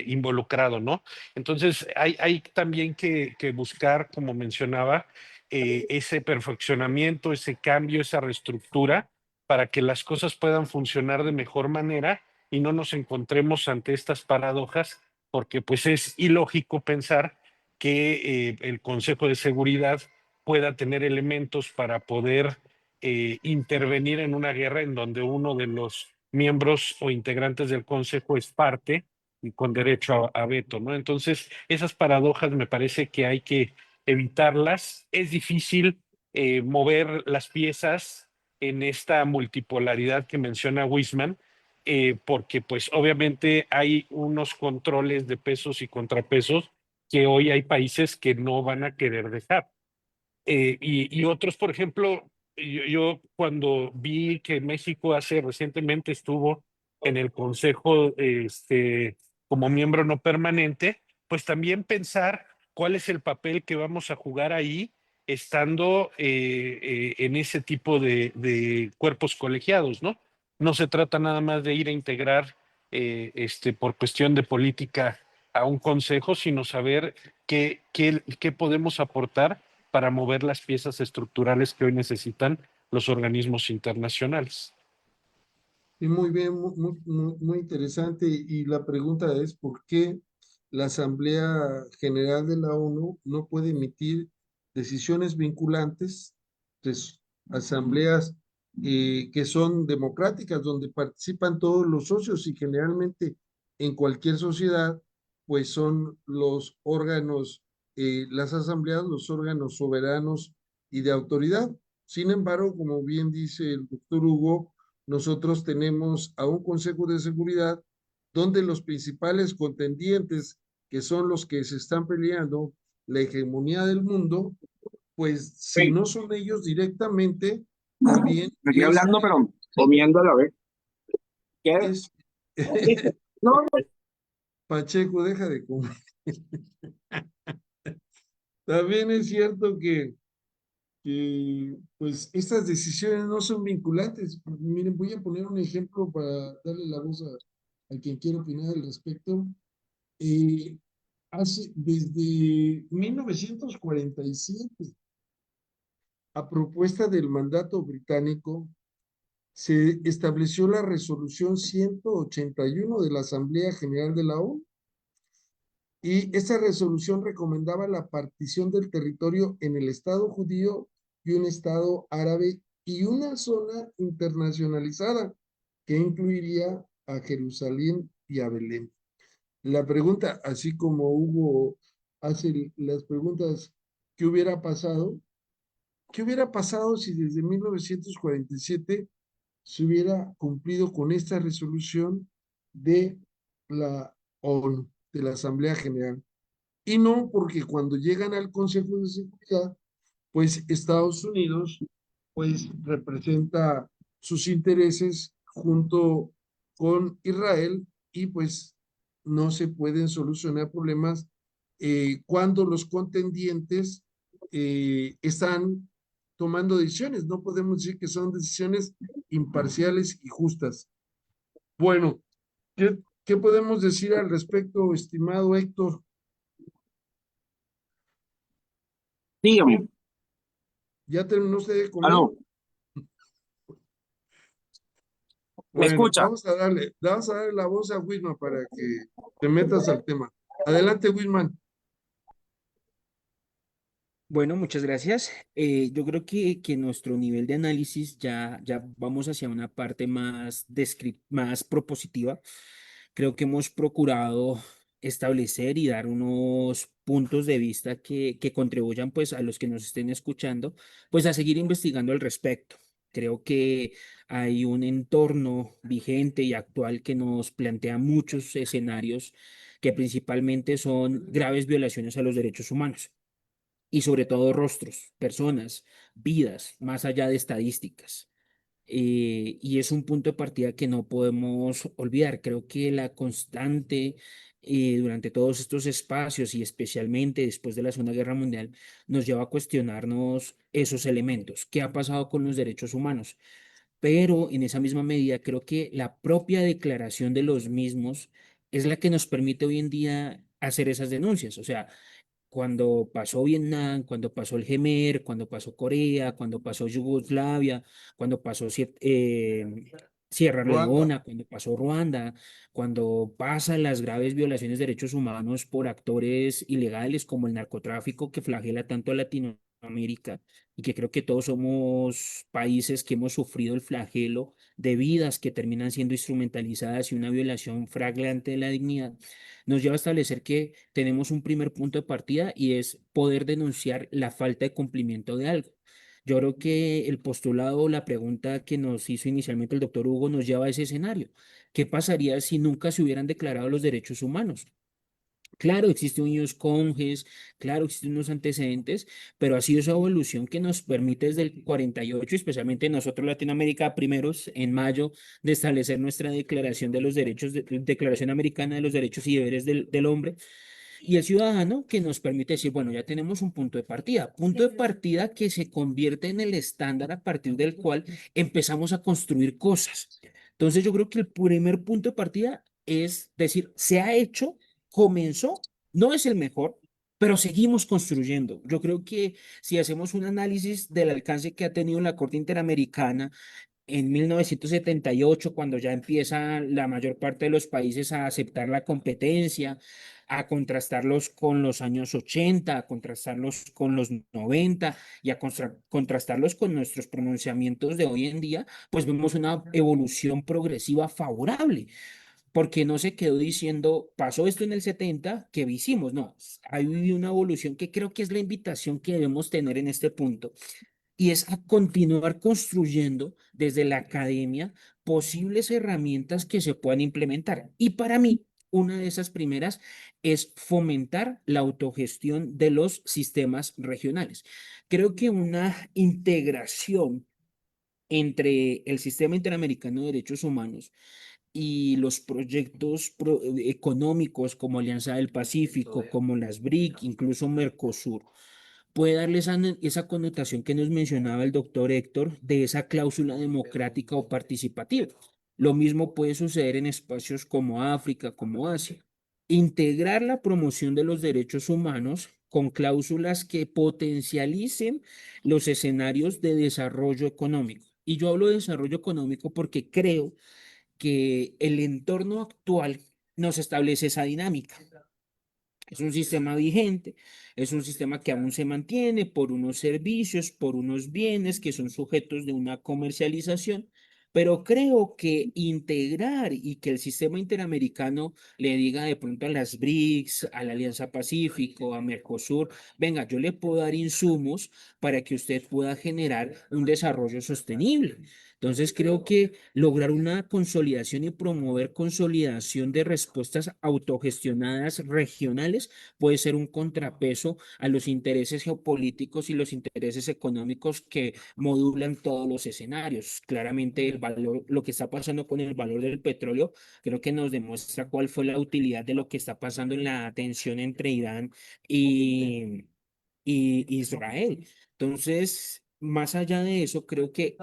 involucrado, ¿no? Entonces hay también que buscar, como mencionaba, ese perfeccionamiento, ese cambio, esa reestructura para que las cosas puedan funcionar de mejor manera y no nos encontremos ante estas paradojas, porque pues es ilógico pensar que el Consejo de Seguridad pueda tener elementos para poder intervenir en una guerra en donde uno de los miembros o integrantes del Consejo es parte y con derecho a veto, ¿no? Entonces, esas paradojas me parece que hay que evitarlas. Es difícil mover las piezas en esta multipolaridad que menciona Wisman, porque pues obviamente hay unos controles de pesos y contrapesos que hoy hay países que no van a querer dejar. Y otros, por ejemplo, yo cuando vi que México hace recientemente estuvo en el Consejo como miembro no permanente, pues también pensar cuál es el papel que vamos a jugar ahí estando en ese tipo de cuerpos colegiados, ¿no? No se trata nada más de ir a integrar por cuestión de política a un consejo, sino saber qué podemos aportar para mover las piezas estructurales que hoy necesitan los organismos internacionales. Sí, muy bien, muy interesante. Y la pregunta es, ¿por qué la Asamblea General de la ONU no puede emitir decisiones vinculantes? Pues, asambleas que son democráticas, donde participan todos los socios y generalmente en cualquier sociedad, pues son los órganos, las asambleas, los órganos soberanos y de autoridad. Sin embargo, como bien dice el doctor Hugo, nosotros tenemos a un Consejo de Seguridad donde los principales contendientes, que son los que se están peleando la hegemonía del mundo, pues si Sí, no son ellos directamente, también aquí hablando, pero comiendo a la vez. ¿Qué? es No, Pacheco, deja de comer. También es cierto que pues estas decisiones no son vinculantes. Miren, voy a poner un ejemplo para darle la voz a quien quiera opinar al respecto. Eh, desde 1947, a propuesta del mandato británico, se estableció la resolución 181 de la Asamblea General de la ONU, y esa resolución recomendaba la partición del territorio en el Estado judío y un Estado árabe y una zona internacionalizada que incluiría a Jerusalén y a Belén. La pregunta, así como Hugo hace las preguntas, ¿qué hubiera pasado? ¿Qué hubiera pasado si desde 1947 se hubiera cumplido con esta resolución de la ONU, de la Asamblea General? Y no porque cuando llegan al Consejo de Seguridad, pues Estados Unidos pues representa sus intereses junto con Israel y pues no se pueden solucionar problemas cuando los contendientes están tomando decisiones. No podemos decir que son decisiones imparciales y justas. Bueno, ¿qué podemos decir al respecto, estimado Héctor? Dígame, ¿Ya terminó usted de comer? aló, ¿me Bueno, escucha? vamos a darle la voz a Wisman para que te metas al tema. Adelante, Wisman. Bueno, muchas gracias. Yo creo que nuestro nivel de análisis ya vamos hacia una parte más propositiva. Creo que hemos procurado establecer y dar unos puntos de vista que contribuyan pues a los que nos estén escuchando, pues a seguir investigando al respecto. Creo que hay un entorno vigente y actual que nos plantea muchos escenarios que principalmente son graves violaciones a los derechos humanos y sobre todo rostros, personas, vidas, más allá de estadísticas. Y es un punto de partida que no podemos olvidar. Creo que la constante durante todos estos espacios y especialmente después de la Segunda Guerra Mundial nos lleva a cuestionarnos esos elementos. ¿Qué ha pasado con los derechos humanos? Pero en esa misma medida creo que la propia declaración de los mismos es la que nos permite hoy en día hacer esas denuncias. O sea, cuando pasó Vietnam, cuando pasó el Gemer, cuando pasó Corea, cuando pasó Yugoslavia, cuando pasó Sierra Ruanda. Leona, cuando pasó Ruanda, cuando pasan las graves violaciones de derechos humanos por actores ilegales como el narcotráfico que flagela tanto a Latinoamérica y que creo que todos somos países que hemos sufrido el flagelo de vidas que terminan siendo instrumentalizadas y una violación flagrante de la dignidad nos lleva a establecer que tenemos un primer punto de partida y es poder denunciar la falta de cumplimiento de algo. Yo creo que el postulado o la pregunta que nos hizo inicialmente el doctor Hugo nos lleva a ese escenario. ¿Qué pasaría si nunca se hubieran declarado los derechos humanos? Claro, existe un ius conges, claro, existen unos antecedentes, pero ha sido esa evolución que nos permite desde el 48, especialmente nosotros Latinoamérica, primeros en mayo, de establecer nuestra declaración de los derechos, Declaración Americana de los Derechos y Deberes del Hombre, y el ciudadano que nos permite decir, bueno, ya tenemos un punto de partida que se convierte en el estándar a partir del cual empezamos a construir cosas. Entonces yo creo que el primer punto de partida es decir, se ha hecho, comenzó, no es el mejor, pero seguimos construyendo. Yo creo que si hacemos un análisis del alcance que ha tenido la Corte Interamericana, en 1978, cuando ya empieza la mayor parte de los países a aceptar la competencia, a contrastarlos con los años 80, a contrastarlos con los 90 y a contrastarlos con nuestros pronunciamientos de hoy en día, pues vemos una evolución progresiva favorable, porque no se quedó diciendo, pasó esto en el 70, que hicimos, no, hay una evolución que creo que es la invitación que debemos tener en este punto y es a continuar construyendo desde la academia posibles herramientas que se puedan implementar. Y para mí, una de esas primeras es fomentar la autogestión de los sistemas regionales. Creo que una integración entre el Sistema Interamericano de Derechos Humanos y los proyectos económicos como Alianza del Pacífico, como las BRIC, incluso Mercosur, puede darle esa connotación que nos mencionaba el doctor Héctor de esa cláusula democrática o participativa. Lo mismo puede suceder en espacios como África, como Asia. Integrar la promoción de los derechos humanos con cláusulas que potencialicen los escenarios de desarrollo económico. Y yo hablo de desarrollo económico porque creo que el entorno actual nos establece esa dinámica. Es un sistema vigente, es un sistema que aún se mantiene por unos servicios, por unos bienes que son sujetos de una comercialización, Pero creo que integrar y que el sistema interamericano le diga de pronto a las BRICS, a la Alianza Pacífico, a Mercosur, venga, yo le puedo dar insumos para que usted pueda generar un desarrollo sostenible. Entonces, creo que lograr una consolidación y promover consolidación de respuestas autogestionadas regionales puede ser un contrapeso a los intereses geopolíticos y los intereses económicos que modulan todos los escenarios. Claramente el valor, lo que está pasando con el valor del petróleo, creo que nos demuestra cuál fue la utilidad de lo que está pasando en la tensión entre Irán y, y Israel. Entonces, más allá de eso, creo que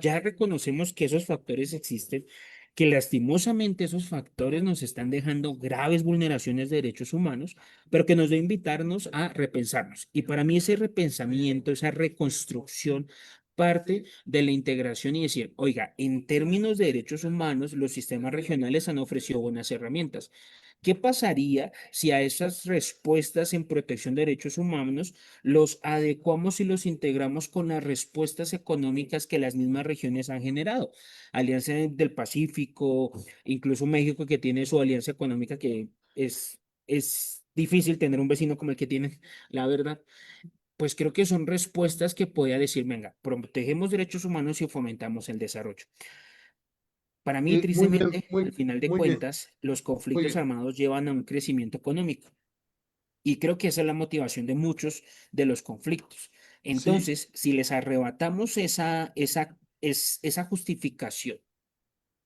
ya reconocemos que esos factores existen, que lastimosamente esos factores nos están dejando graves vulneraciones de derechos humanos, pero que nos debe invitarnos a repensarnos. Y para mí ese repensamiento, esa reconstrucción, parte de la integración y decir, oiga, en términos de derechos humanos, los sistemas regionales han ofrecido buenas herramientas. ¿Qué pasaría si a esas respuestas en protección de derechos humanos los adecuamos y los integramos con las respuestas económicas que las mismas regiones han generado? Alianza del Pacífico, incluso México que tiene su alianza económica que es difícil tener un vecino como el que tienen, la verdad. Pues creo que son respuestas que podía decir, venga, protegemos derechos humanos y fomentamos el desarrollo. Para mí, Muy bien, tristemente, al final de muy bien, cuentas, los muy conflictos bien. armados llevan a un crecimiento económico. Y creo que esa es la motivación de muchos de los conflictos. Sí, Entonces, si les arrebatamos esa justificación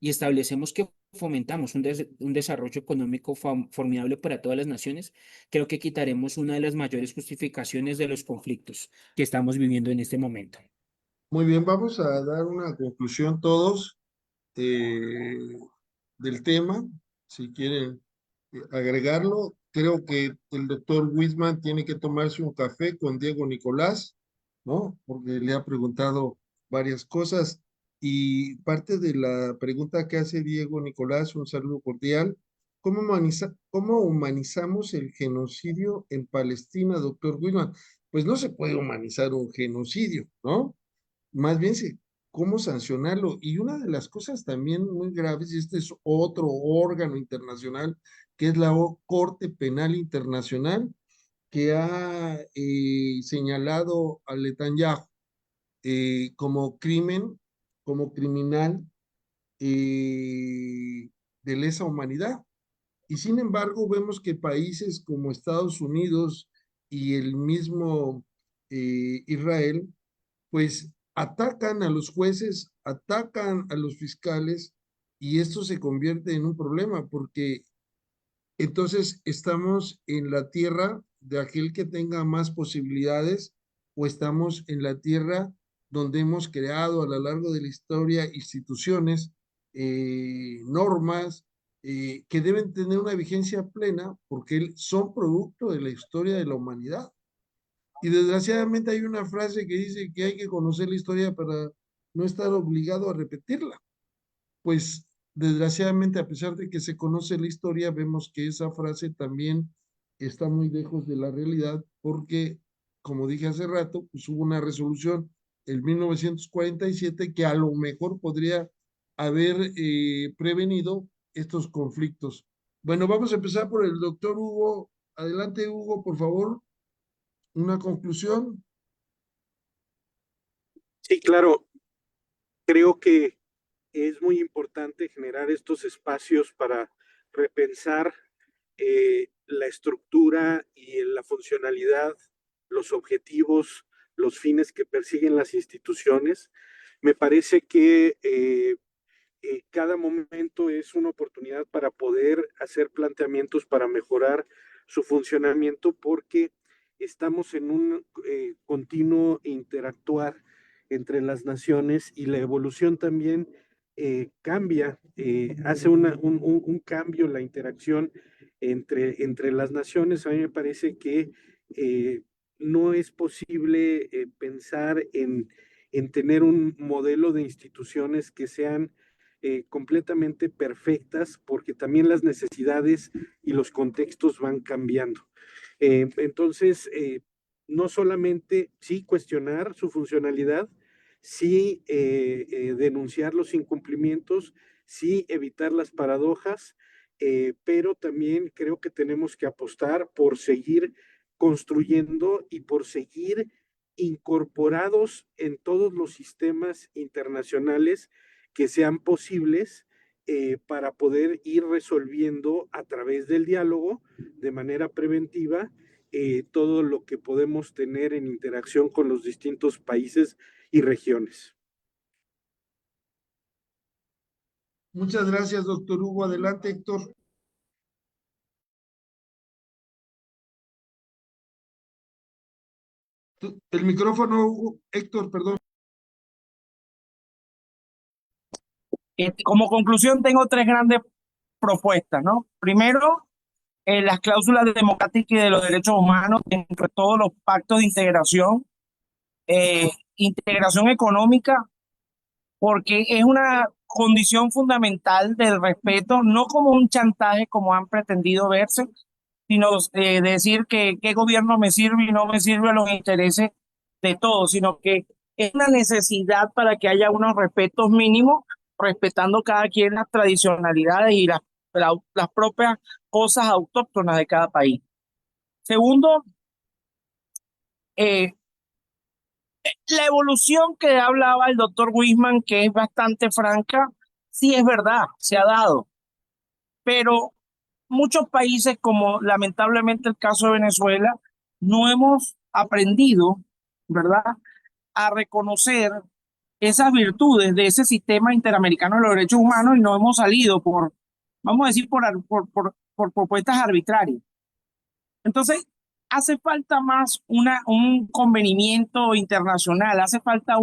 y establecemos que fomentamos un desarrollo económico formidable para todas las naciones, creo que quitaremos una de las mayores justificaciones de los conflictos que estamos viviendo en este momento. muy bien, vamos a dar una conclusión todos eh, del tema, si quieren agregarlo. Creo que el doctor Wisman tiene que tomarse un café con Diego Nicolás, ¿no? Porque le ha preguntado varias cosas y parte de la pregunta que hace Diego Nicolás, un saludo cordial. ¿Cómo humanizamos el genocidio en Palestina, doctor Wisman? Pues no se puede humanizar un genocidio, ¿no? Más bien cómo sancionarlo. Y una de las cosas también muy graves, y este es otro órgano internacional, que es la Corte Penal Internacional, que ha señalado a Netanyahu como crimen, como criminal de lesa humanidad. Y sin embargo, vemos que países como Estados Unidos y el mismo Israel pues atacan a los jueces, atacan a los fiscales y esto se convierte en un problema porque entonces estamos en la tierra de aquel que tenga más posibilidades o estamos en la tierra donde hemos creado a lo largo de la historia instituciones, normas que deben tener una vigencia plena porque son producto de la historia de la humanidad. Y desgraciadamente hay una frase que dice que hay que conocer la historia para no estar obligado a repetirla. Pues desgraciadamente, a pesar de que se conoce la historia, vemos que esa frase también está muy lejos de la realidad porque, como dije hace rato, pues hubo una resolución en 1947 que a lo mejor podría haber prevenido estos conflictos. Bueno, vamos a empezar por el doctor Hugo. Adelante, Hugo, por favor, una conclusión. Sí, claro, creo que es muy importante generar estos espacios para repensar la estructura y la funcionalidad, los objetivos, los fines que persiguen las instituciones. Me parece que cada momento es una oportunidad para poder hacer planteamientos para mejorar su funcionamiento porque estamos en un continuo interactuar entre las naciones y la evolución también cambia, hace un cambio la interacción entre las naciones. A mí me parece que no es posible pensar en tener un modelo de instituciones que sean completamente perfectas, porque también las necesidades y los contextos van cambiando. Entonces, no solamente sí cuestionar su funcionalidad, sí denunciar los incumplimientos, sí evitar las paradojas, pero también creo que tenemos que apostar por seguir construyendo y por seguir incorporados en todos los sistemas internacionales que sean posibles para poder ir resolviendo a través del diálogo de manera preventiva todo lo que podemos tener en interacción con los distintos países y regiones. Muchas gracias, doctor Hugo. Adelante, Héctor. El micrófono, Hugo. Héctor, perdón. Como conclusión, tengo tres grandes propuestas, ¿no? Primero, las cláusulas democráticas y de los derechos humanos entre todos los pactos de integración, integración económica, porque es una condición fundamental del respeto, no como un chantaje como han pretendido verse, sino decir que qué gobierno me sirve y no me sirve a los intereses de todos, sino que es una necesidad para que haya unos respetos mínimos, respetando cada quien las tradicionalidades y las propias cosas autóctonas de cada país. Segundo, la evolución que hablaba el doctor Wisman, que es bastante franca, sí es verdad, se ha dado, pero muchos países, como lamentablemente el caso de Venezuela, no hemos aprendido, ¿verdad?, a reconocer esas virtudes de ese sistema interamericano de los derechos humanos y no hemos salido por, vamos a decir, por propuestas arbitrarias. Entonces, hace falta más un convenimiento internacional, hace falta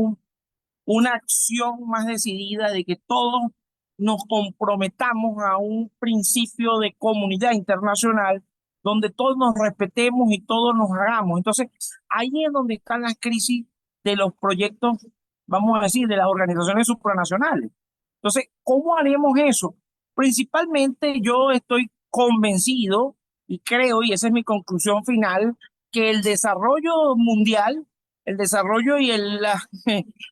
una acción más decidida de que todos nos comprometamos a un principio de comunidad internacional donde todos nos respetemos y todos nos hagamos. Entonces, ahí es donde están las crisis de los proyectos, vamos a decir, de las organizaciones supranacionales. Entonces, ¿cómo haremos eso? Principalmente yo estoy convencido y creo, y esa es mi conclusión final, que el desarrollo mundial, el desarrollo y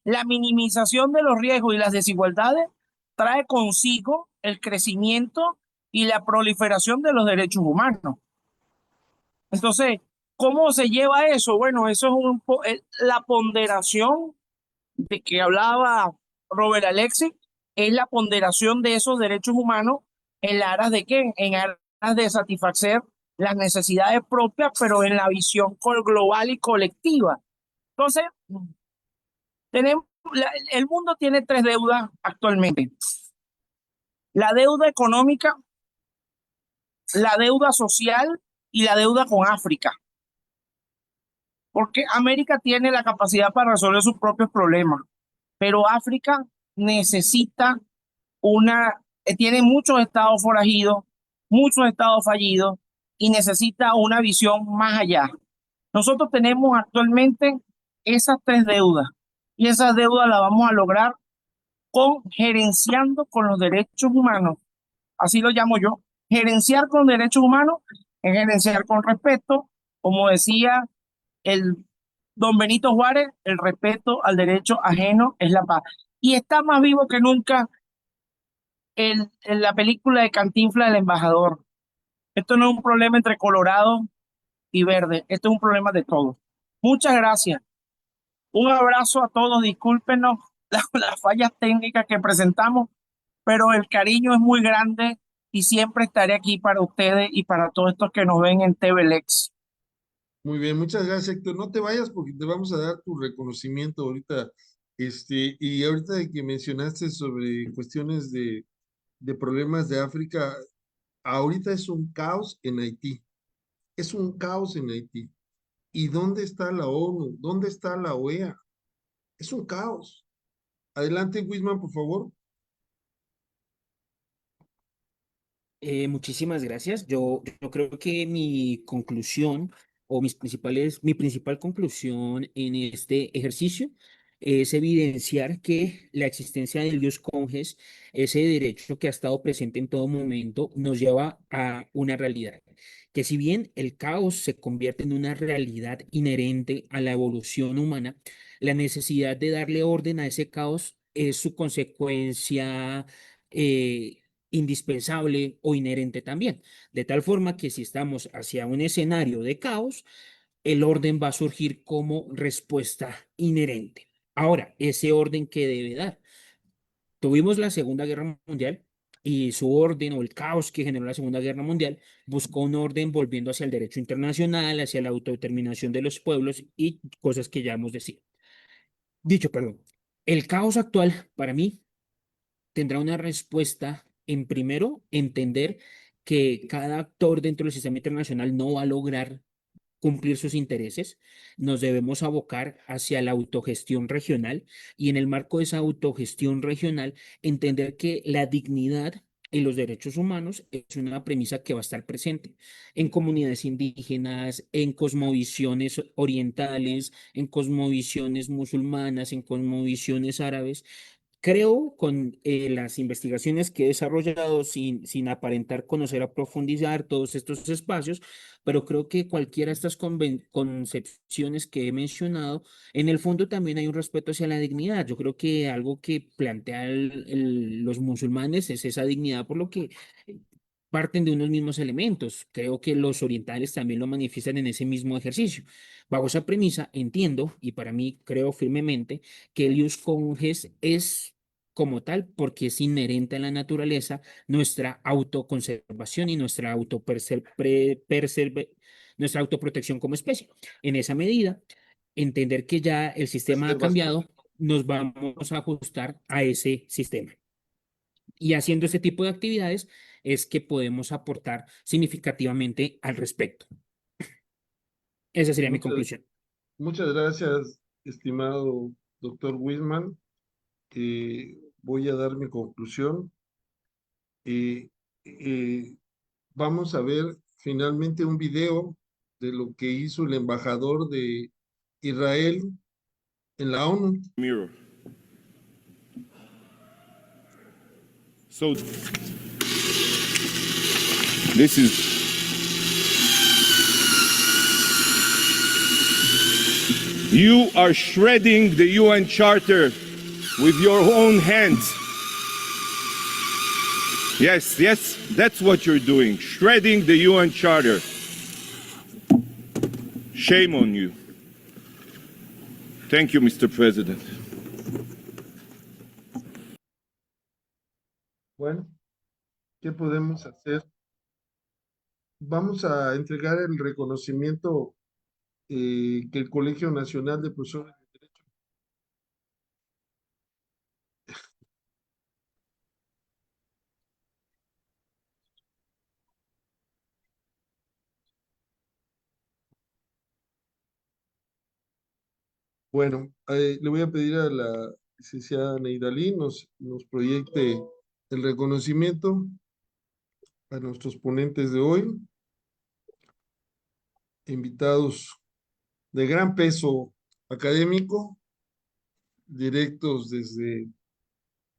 la minimización de los riesgos y las desigualdades trae consigo el crecimiento y la proliferación de los derechos humanos. Entonces, ¿cómo se lleva eso? Bueno, eso es la ponderación de que hablaba Robert Alexis, es la ponderación de esos derechos humanos en aras de qué? En aras de satisfacer las necesidades propias, pero en la visión global y colectiva. Entonces, el mundo tiene tres deudas actualmente. La deuda económica, la deuda social y la deuda con África. Porque América tiene la capacidad para resolver sus propios problemas, pero África necesita tiene muchos estados forajidos, muchos estados fallidos y necesita una visión más allá. Nosotros tenemos actualmente esas tres deudas y esas deudas las vamos a lograr gerenciando con los derechos humanos. Así lo llamo yo. Gerenciar con derechos humanos es gerenciar con respeto, como decía el don Benito Juárez, el respeto al derecho ajeno es la paz. Y está más vivo que nunca en la película de Cantinflas, El Embajador. Esto no es un problema entre Colorado y Verde, esto es un problema de todos. Muchas gracias. Un abrazo a todos, discúlpenos las fallas técnicas que presentamos, pero el cariño es muy grande y siempre estaré aquí para ustedes y para todos estos que nos ven en TVLex. Muy bien, muchas gracias, Héctor. No te vayas porque te vamos a dar tu reconocimiento ahorita. Y ahorita de que mencionaste sobre cuestiones de problemas de África, ahorita es un caos en Haití. Es un caos en Haití. ¿Y dónde está la ONU? ¿Dónde está la OEA? Es un caos. Adelante, Wisman, por favor. Muchísimas gracias. Yo creo que mi conclusión o mi principal conclusión en este ejercicio es evidenciar que la existencia del Ius Cogens, ese derecho que ha estado presente en todo momento, nos lleva a una realidad. Que si bien el caos se convierte en una realidad inherente a la evolución humana, la necesidad de darle orden a ese caos es su consecuencia indispensable o inherente también. De tal forma que si estamos hacia un escenario de caos, el orden va a surgir como respuesta inherente. Ahora, ese orden que debe dar. Tuvimos la Segunda Guerra Mundial y su orden o el caos que generó la Segunda Guerra Mundial buscó un orden volviendo hacia el derecho internacional, hacia la autodeterminación de los pueblos y cosas que ya hemos dicho, perdón. El caos actual, para mí, tendrá una respuesta en primero entender que cada actor dentro del sistema internacional no va a lograr cumplir sus intereses, nos debemos abocar hacia la autogestión regional y en el marco de esa autogestión regional entender que la dignidad y los derechos humanos es una premisa que va a estar presente en comunidades indígenas, en cosmovisiones orientales, en cosmovisiones musulmanas, en cosmovisiones árabes. Creo con las investigaciones que he desarrollado sin aparentar conocer a profundizar todos estos espacios, pero creo que cualquiera de estas concepciones que he mencionado, en el fondo también hay un respeto hacia la dignidad. Yo creo que algo que plantean los musulmanes es esa dignidad, por lo que parten de unos mismos elementos. Creo que los orientales también lo manifiestan en ese mismo ejercicio. Bajo esa premisa, entiendo, y para mí creo firmemente, que el ius cogens es como tal, porque es inherente a la naturaleza nuestra autoconservación y nuestra autoprotección como especie. En esa medida, entender que ya el sistema ha cambiado, nos vamos a ajustar a ese sistema. Y haciendo ese tipo de actividades es que podemos aportar significativamente al respecto. Esa sería mi conclusión. Muchas gracias, estimado doctor Wisman. Voy a dar mi conclusión. Vamos a ver finalmente un video de lo que hizo el embajador de Israel en la ONU. Mirror. So this is you are shredding the UN Charter with your own hands. Yes, yes, that's what you're doing, shredding the UN Charter. Shame on you. Thank you, Mr. President. Bueno, ¿qué podemos hacer? Vamos a entregar el reconocimiento que el Colegio Nacional de Profesores de Derecho. Bueno, le voy a pedir a la licenciada Neidalí nos proyecte el reconocimiento a nuestros ponentes de hoy, invitados de gran peso académico, directos desde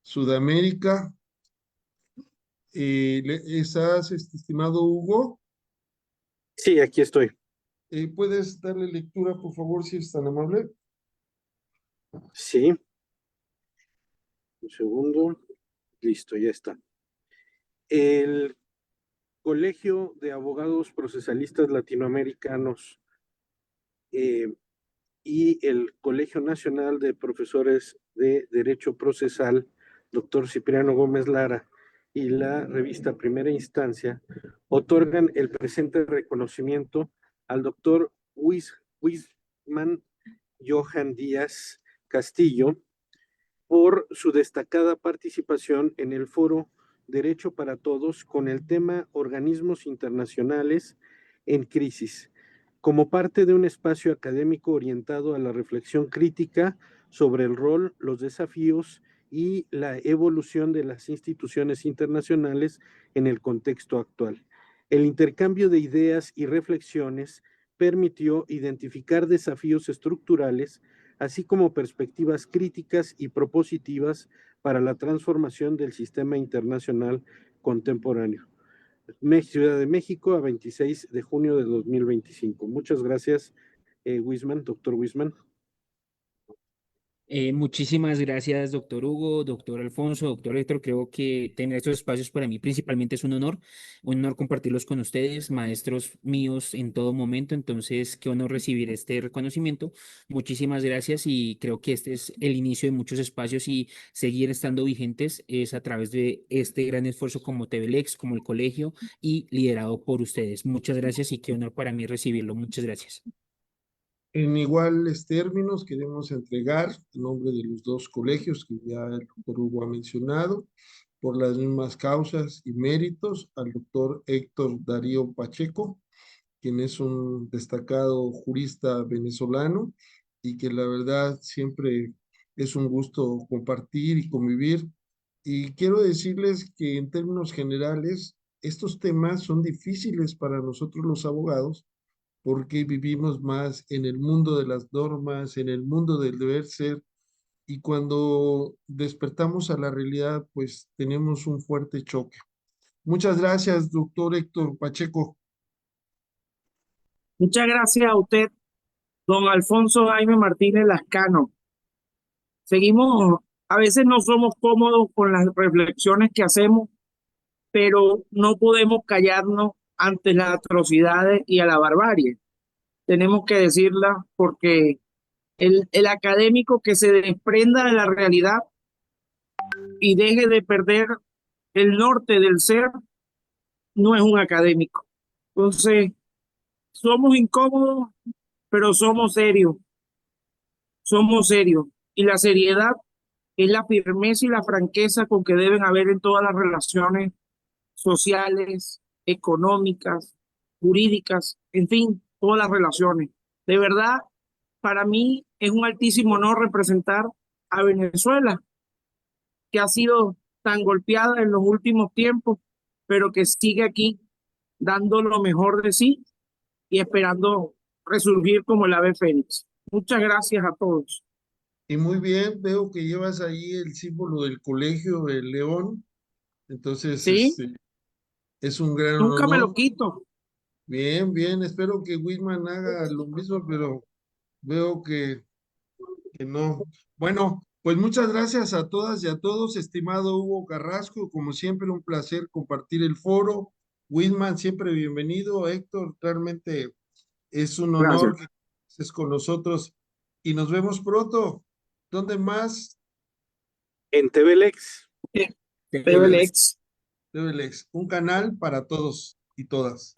Sudamérica. ¿Estás, estimado Hugo? Sí, aquí estoy. ¿Puedes darle lectura, por favor, si es tan amable? Sí. Un segundo. Listo, ya está. El Colegio de Abogados Procesalistas Latinoamericanos y el Colegio Nacional de Profesores de Derecho Procesal, doctor Cipriano Gómez Lara, y la revista Primera Instancia, otorgan el presente reconocimiento al doctor Wisman Johan Díaz Castillo por su destacada participación en el foro Derecho para Todos con el tema Organismos Internacionales en Crisis, como parte de un espacio académico orientado a la reflexión crítica sobre el rol, los desafíos y la evolución de las instituciones internacionales en el contexto actual. El intercambio de ideas y reflexiones permitió identificar desafíos estructurales, así como perspectivas críticas y propositivas para la transformación del sistema internacional contemporáneo. Ciudad de México, a 26 de junio de 2025. Muchas gracias, Wisman, doctor Wisman. Muchísimas gracias, doctor Hugo, doctor Alfonso, doctor Héctor. Creo que tener estos espacios para mí principalmente es un honor compartirlos con ustedes, maestros míos en todo momento. Entonces, qué honor recibir este reconocimiento. Muchísimas gracias y creo que este es el inicio de muchos espacios y seguir estando vigentes es a través de este gran esfuerzo como TVLex, como el colegio y liderado por ustedes. Muchas gracias y qué honor para mí recibirlo. Muchas gracias. En iguales términos, queremos entregar el nombre de los dos colegios que ya el doctor Hugo ha mencionado, por las mismas causas y méritos, al doctor Héctor Darío Pacheco, quien es un destacado jurista venezolano y que la verdad siempre es un gusto compartir y convivir. Y quiero decirles que en términos generales, estos temas son difíciles para nosotros los abogados porque vivimos más en el mundo de las normas, en el mundo del deber ser, y cuando despertamos a la realidad, pues tenemos un fuerte choque. Muchas gracias, doctor Héctor Pacheco. Muchas gracias a usted, don Alfonso Jaime Martínez Lascano. Seguimos, a veces no somos cómodos con las reflexiones que hacemos, pero no podemos callarnos ante las atrocidades y a la barbarie. Tenemos que decirla porque el académico que se desprenda de la realidad y deje de perder el norte del ser no es un académico. Entonces, somos incómodos, pero somos serios. Somos serios. Y la seriedad es la firmeza y la franqueza con que deben haber en todas las relaciones sociales, económicas, jurídicas, en fin, todas las relaciones. De verdad, para mí es un altísimo honor representar a Venezuela, que ha sido tan golpeada en los últimos tiempos, pero que sigue aquí dando lo mejor de sí y esperando resurgir como el ave fénix. Muchas gracias a todos. Y muy bien, veo que llevas ahí el símbolo del colegio, el león. Entonces, Sí, es un gran nunca me lo honor. quito. Bien, bien, espero que Whitman haga lo mismo, pero veo que no. Bueno, pues muchas gracias a todas y a todos, estimado Hugo Carrasco, como siempre un placer compartir el foro. Whitman, siempre bienvenido. Héctor, realmente es un Gracias. honor que estés con nosotros y nos vemos pronto. ¿Dónde más? En TVLex. TVLex. TVLex, un canal para todos y todas.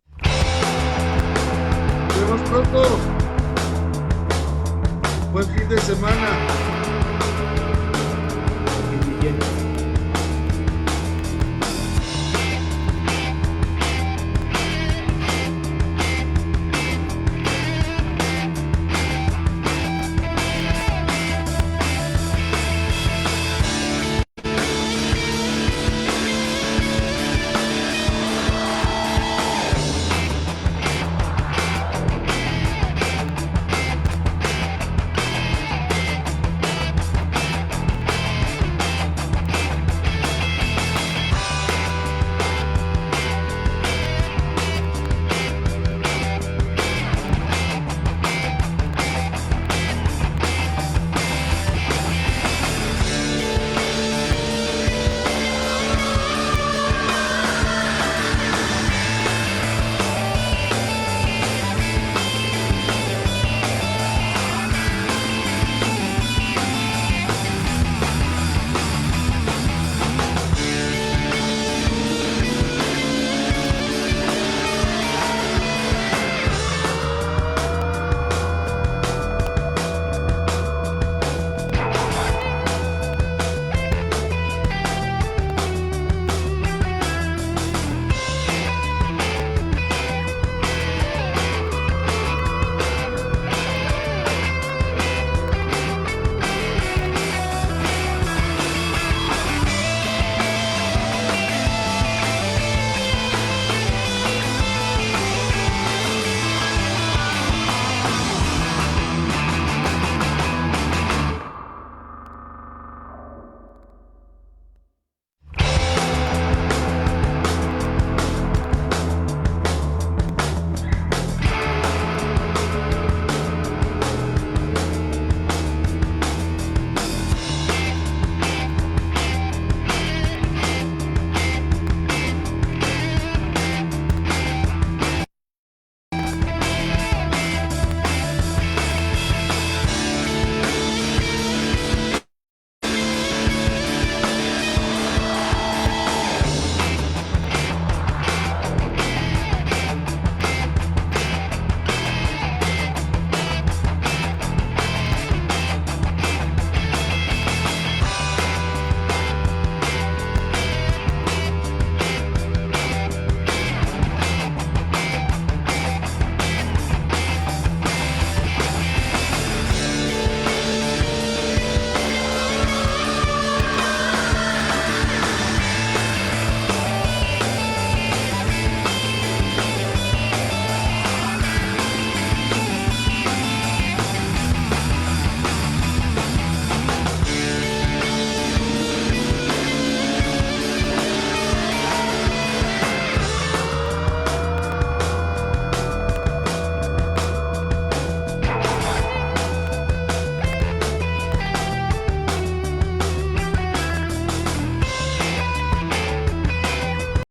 Nos vemos pronto. Buen fin de semana. Bendiciones.